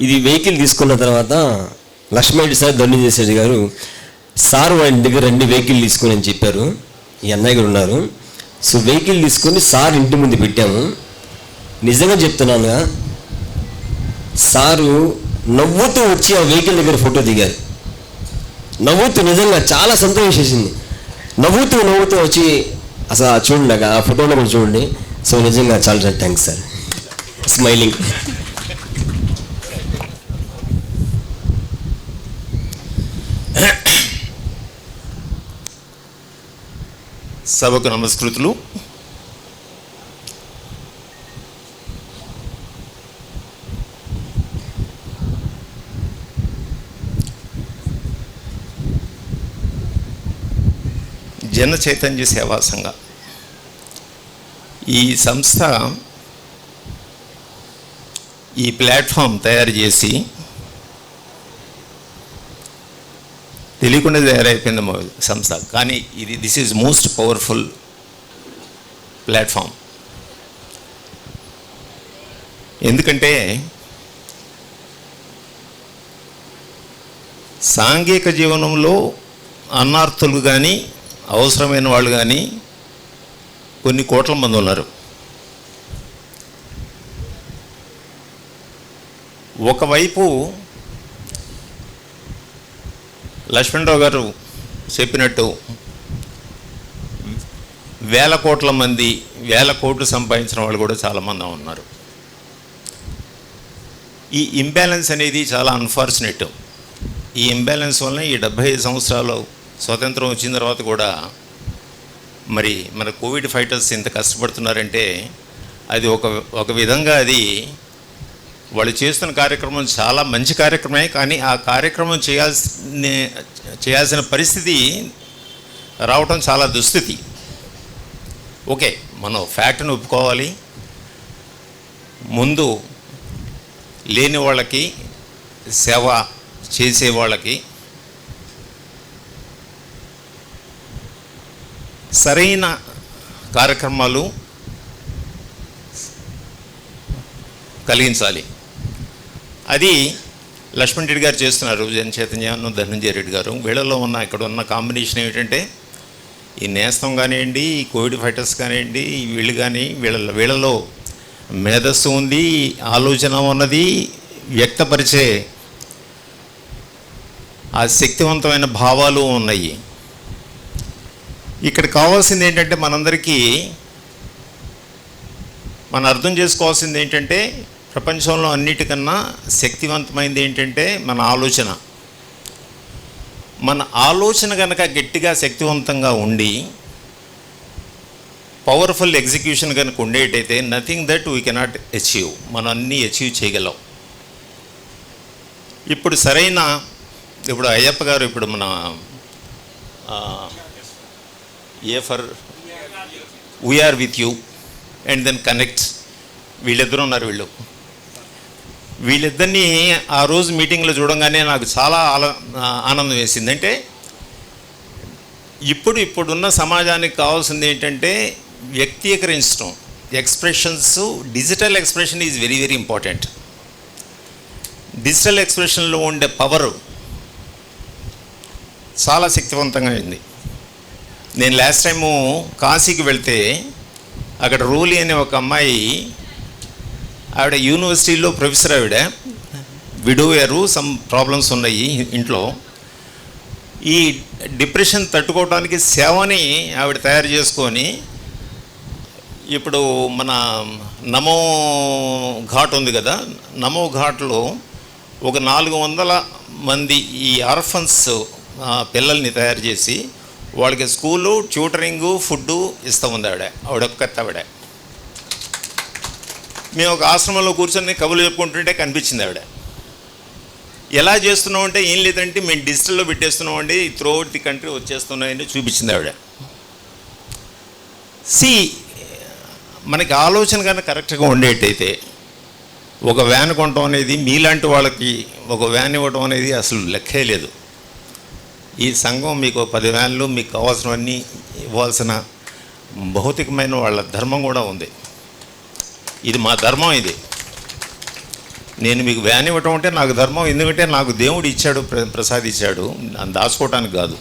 ఇది వెహికల్ తీసుకున్న తర్వాత లక్ష్మణ్ సార్, దండేశ్వరి గారు సార్ వాడి దగ్గర 2 వెహికల్ తీసుకుని అని చెప్పారు. ఈ అన్నయ్య గారు ఉన్నారు. సో వెహికల్ తీసుకొని సార్ ఇంటి ముందు పెట్టాము. నిజంగా చెప్తున్నానుగా, సారు నవ్వుతూ వచ్చి ఆ వెహికల్ దగ్గర ఫోటో దిగారు. నవ్వుతూ నిజంగా చాలా సంతోషించింది. నవ్వుతూ వచ్చి అసలు చూడండి, ఆ ఫోటోలో కూడా చూడండి. సో నిజంగా చాలా థ్యాంక్స్ సార్. స్మైలింగ్. సభకు నమస్కృతులు. జన చైతన్య సేవా సంఘ ఈ సంస్థ ఈ ప్లాట్ఫామ్ తయారు చేసి తెలియకుండా తయారైపోయింది మా సంస్థ. కానీ this is most powerful platform. ఎందుకంటే సాంఘిక జీవనంలో అన్నార్థులు కానీ అవసరమైన వాళ్ళు కానీ కొన్ని కోట్ల మంది ఉన్నారు. ఒకవైపు లక్ష్మణరావు గారు చెప్పినట్టు వేల కోట్లు సంపాదించిన వాళ్ళు కూడా చాలామంది ఉన్నారు. ఈ ఇంబ్యాలెన్స్ అనేది చాలా అన్ఫార్చునేట్. ఈ ఇంబ్యాలెన్స్ వలన ఈ 75 సంవత్సరాలు స్వతంత్రం వచ్చిన తర్వాత కూడా మరి మన కోవిడ్ ఫైటర్స్ ఇంత కష్టపడుతున్నారంటే అది ఒక విధంగా అది వాళ్ళు చేస్తున్న కార్యక్రమం చాలా మంచి కార్యక్రమే. కానీ ఆ కార్యక్రమం చేయాల్సిన పరిస్థితి రావటం చాలా దుస్థితి. ఓకే, మనం ఫ్యాక్ట్ని ఒప్పుకోవాలి. ముందు లేని వాళ్ళకి, సేవ చేసే వాళ్ళకి సరైన కార్యక్రమాలు కలిగించాలి. అది లక్ష్మణ్ రెడ్డి గారు చేస్తున్నారు, జనచైతన్యాన్ని ధనంజయ రెడ్డి గారు. వీళ్ళలో ఇక్కడ ఉన్న కాంబినేషన్ ఏమిటంటే ఈ నేస్తం కానివ్వండి, ఈ కోవిడ్ ఫైటర్స్ కానివ్వండి, వీళ్ళు కానీ వీళ్ళలో మేధస్సు ఉంది, ఆలోచన ఉన్నది, వ్యక్తపరిచే ఆ శక్తివంతమైన భావాలు ఉన్నాయి. ఇక్కడ కావాల్సింది ఏంటంటే మనందరికీ మనం అర్థం చేసుకోవాల్సింది ఏంటంటే ప్రపంచంలో అన్నిటికన్నా శక్తివంతమైనది ఏంటంటే మన ఆలోచన. మన ఆలోచన కనుక గట్టిగా శక్తివంతంగా ఉండి పవర్ఫుల్ ఎగ్జిక్యూషన్ కనుక ఉండేటైతే nothing that we cannot achieve. మనం అన్నీ అచీవ్ చేయగలం. ఇప్పుడు అయ్యప్ప గారు ఇప్పుడు మన we are with you and then connect వీళ్ళిద్దరూ ఉన్నారు. వీళ్ళిద్దరినీ ఆ రోజు మీటింగ్లో చూడంగానే నాకు చాలా ఆనందం వేసింది. అంటే ఇప్పుడున్న సమాజానికి కావాల్సింది ఏంటంటే వ్యక్తీకరించడం, expressions. Digital expression is very very important. Digital ఎక్స్ప్రెషన్లో ఉండే పవరు చాలా శక్తివంతంగా ఉంది. నేను లాస్ట్ టైము కాశీకి వెళ్తే అక్కడ రూలి అనే ఒక అమ్మాయి, ఆవిడ యూనివర్సిటీలో ప్రొఫెసర్. ఆవిడ విడోయరు, సమ్ ప్రాబ్లమ్స్ ఉన్నాయి ఇంట్లో. ఈ డిప్రెషన్ తట్టుకోవడానికి సేవని ఆవిడ తయారు చేసుకొని ఇప్పుడు మన నమో ఘాట్ ఉంది కదా, నమో ఘాట్లో ఒక 400 మంది ఈ ఆర్ఫన్స్ పిల్లల్ని తయారు చేసి వాళ్ళకి స్కూలు, ట్యూటరింగు, ఫుడ్డు ఇస్తూ ఉంది ఆవిడ ఒక్క. మేము ఒక ఆశ్రమంలో కూర్చొని కబుర్లు చెప్పుకుంటుంటే కనిపించింది ఆవిడ. ఎలా చేస్తున్నామంటే ఏం లేదంటే మేము డిజిటల్లో పెట్టేస్తున్నామండి, త్రూ అవుట్ ది కంట్రీ వచ్చేస్తున్నాయని చూపించింది ఆవిడ. మనకి ఆలోచన కన్నా కరెక్ట్గా ఉండేటైతే ఒక వ్యాన్ కొనటం అనేది, మీలాంటి వాళ్ళకి ఒక వ్యాన్ ఇవ్వటం అనేది అసలు లెక్కే లేదు. ఈ సంఘం మీకు 10 వ్యాన్లు, మీకు కావాల్సినవన్నీ ఇవ్వాల్సిన భౌతికమైన వాళ్ళ ధర్మం కూడా ఉంది. ఇది మా ధర్మం. ఇది నేను మీకు వ్యాన్ ఇవ్వటం అంటే నాకు ధర్మం. ఎందుకంటే నాకు దేవుడు ఇచ్చాడు, ప్రసాదించాడు, దాచుకోవటానికి కాదు.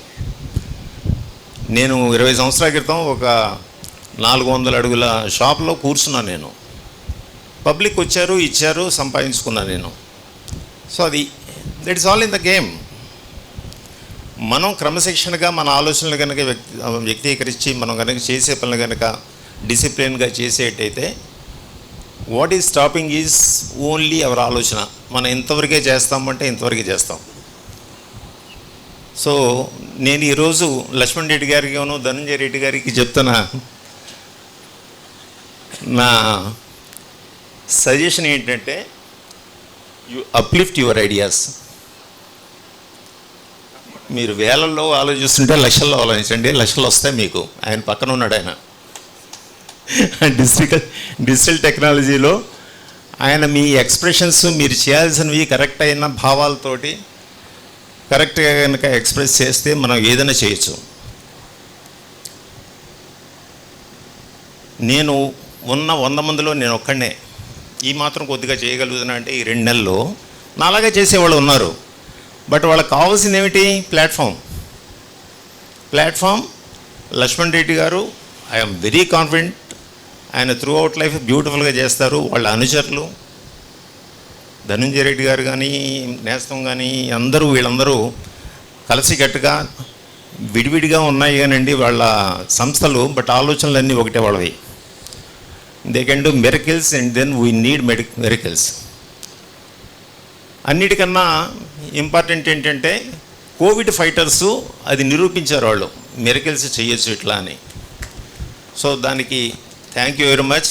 నేను 20 సంవత్సరాల క్రితం ఒక 400 అడుగుల షాప్లో కూర్చున్నాను. నేను పబ్లిక్ వచ్చారు, ఇచ్చారు, సంపాదించుకున్నాను నేను. So that is all in the game. మనం క్రమశిక్షణగా మన ఆలోచనలు కనుక వ్యక్తీకరించి మనం కనుక చేసే పనులు కనుక డిసిప్లిన్గా చేసేటైతే what is stopping is only our ఆలోచన. మనం ఇంతవరకే చేస్తామంటే ఇంతవరకే చేస్తాం. సో నేను ఈరోజు లక్ష్మణ్ రెడ్డి గారికి ధనంజయ రెడ్డి గారికి చెప్తున్నా, నా సజెషన్ ఏంటంటే యు అప్లిఫ్ట్ యువర్ ఐడియాస్. మీరు వేలల్లో ఆలోచిస్తుంటే లక్షల్లో ఆలోచించండి, లక్షలు వస్తాయి మీకు. ఆయన పక్కన ఉన్నాడు, ఆయన డిజిటల్ టెక్నాలజీలో ఆయన మీ ఎక్స్ప్రెషన్స్ మీరు చేయాల్సినవి కరెక్ట్ అయిన భావాలతోటి కరెక్ట్గా కనుక ఎక్స్ప్రెస్ చేస్తే మనం ఏదైనా చేయొచ్చు. నేను ఉన్న 100 మందిలో నేను ఒక్కడనే ఈ మాత్రం కొద్దిగా చేయగలుగుతున్నా అంటే ఈ 2 నెలల్లో నాలాగా చేసేవాళ్ళు ఉన్నారు. బట్ వాళ్ళకి కావాల్సింది ఏమిటి? ప్లాట్ఫామ్. లక్ష్మణ్ రెడ్డి గారు ఐఎమ్ వెరీ కాన్ఫిడెంట్, ఆయన త్రూ అవుట్ లైఫ్ బ్యూటిఫుల్గా చేస్తారు. వాళ్ళ అనుచరులు ధనంజయ రెడ్డి గారు కానీ నేస్తం కానీ వీళ్ళందరూ కలిసికట్టుగా విడివిడిగా ఉన్నాయి కానండి వాళ్ళ సంస్థలు, బట్ ఆలోచనలన్నీ ఒకటే వాళ్ళవి. They can do miracles and then we need miracles. అన్నిటికన్నా ఇంపార్టెంట్ ఏంటంటే కోవిడ్ ఫైటర్సు అది నిరూపించారు, వాళ్ళు మిరకిల్స్ చేయొచ్చు ఇట్లా అని. సో దానికి థ్యాంక్ యూ వెరీ మచ్.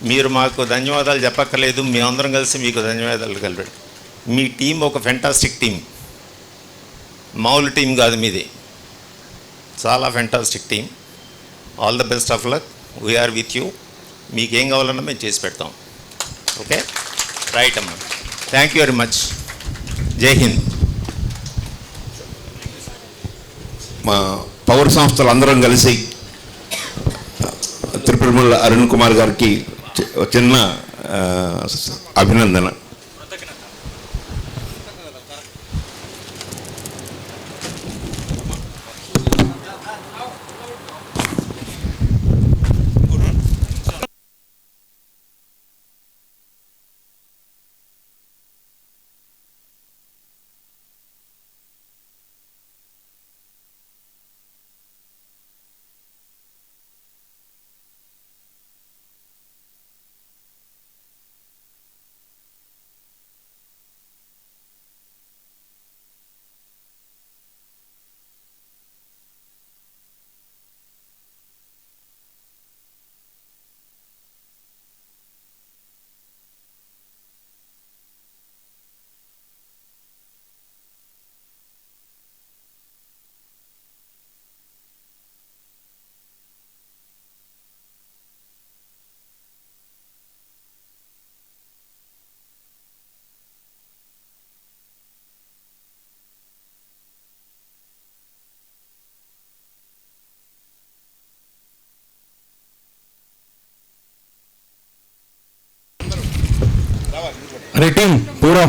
మీరు మాకు ధన్యవాదాలు చెప్పక్కర్లేదు, మేమందరం కలిసి మీకు ధన్యవాదాలు కలిపాడు. మీ టీం ఒక ఫెంటాస్టిక్ టీం, మామూలు టీం కాదు మీది, చాలా fantastic team. All the best of luck, we with with. మీకేం కావాలన్నా మేము చేసి పెడతాం. ఓకే, రైట్ అమ్మా, thank you very much. Jai Hind. మా పౌర సంస్థలు అందరం కలిసి తిరుపతిమల్ల అరుణ్ కుమార్ గారికి చిన్న అభినందన. अरे टीम पूरा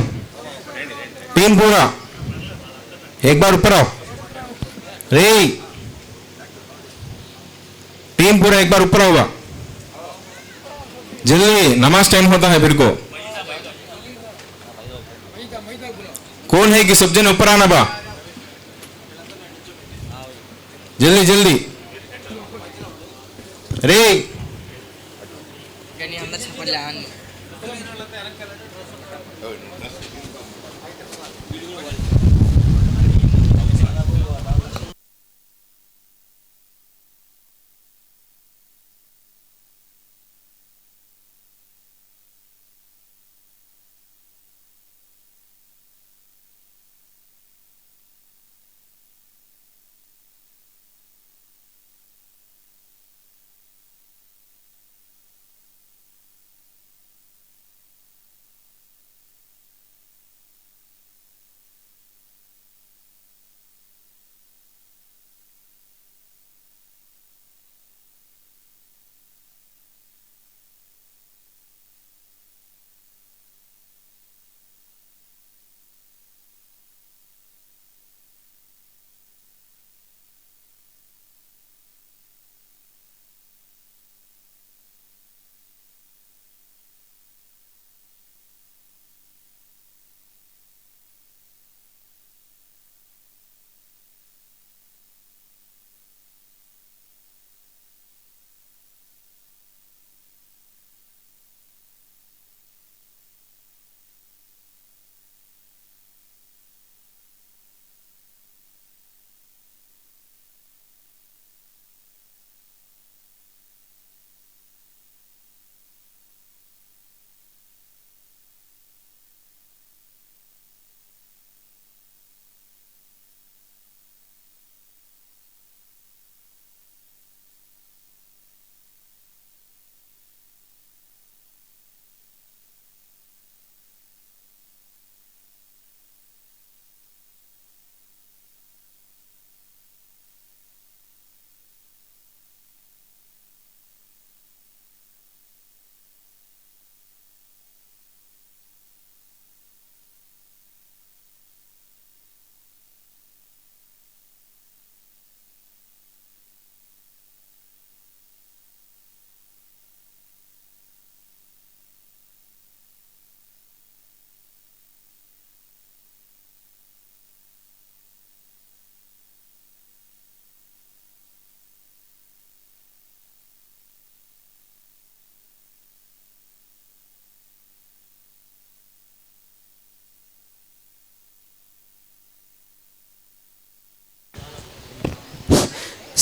एक बार ऊपर आओ रे, टीम पूरा एक बार ऊपर होगा जल्दी, नमाज टाइम होता है फिर को. कौन है कि सब जन ऊपर आना बा, जल्दी जल्दी रे.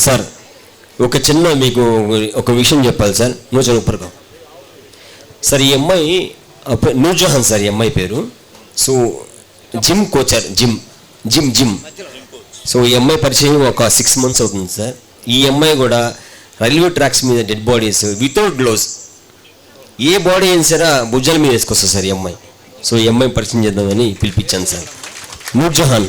సార్ ఒక చిన్న మీకు ఒక విషయం చెప్పాలి సార్. నువ్వు చదువుపరుగా సార్, ఈ అమ్మాయి నూర్జహాన్ సార్, ఈ అమ్మాయి పేరు. So gym coacher, gym. So ఈ అమ్మాయి పరిచయం ఒక 6 months అవుతుంది సార్. ఈ అమ్మాయి కూడా రైల్వే ట్రాక్స్ మీద డెడ్ బాడీస్ వితౌట్ గ్లోవ్స్, ఏ బాడీ అయినా సరే భుజాల మీద వేసుకొస్తుంది సార్ ఈ అమ్మాయి. సో ఈ అమ్మాయి పరిచయం చేద్దామని పిలిపించాను సార్. నూర్జహాన్.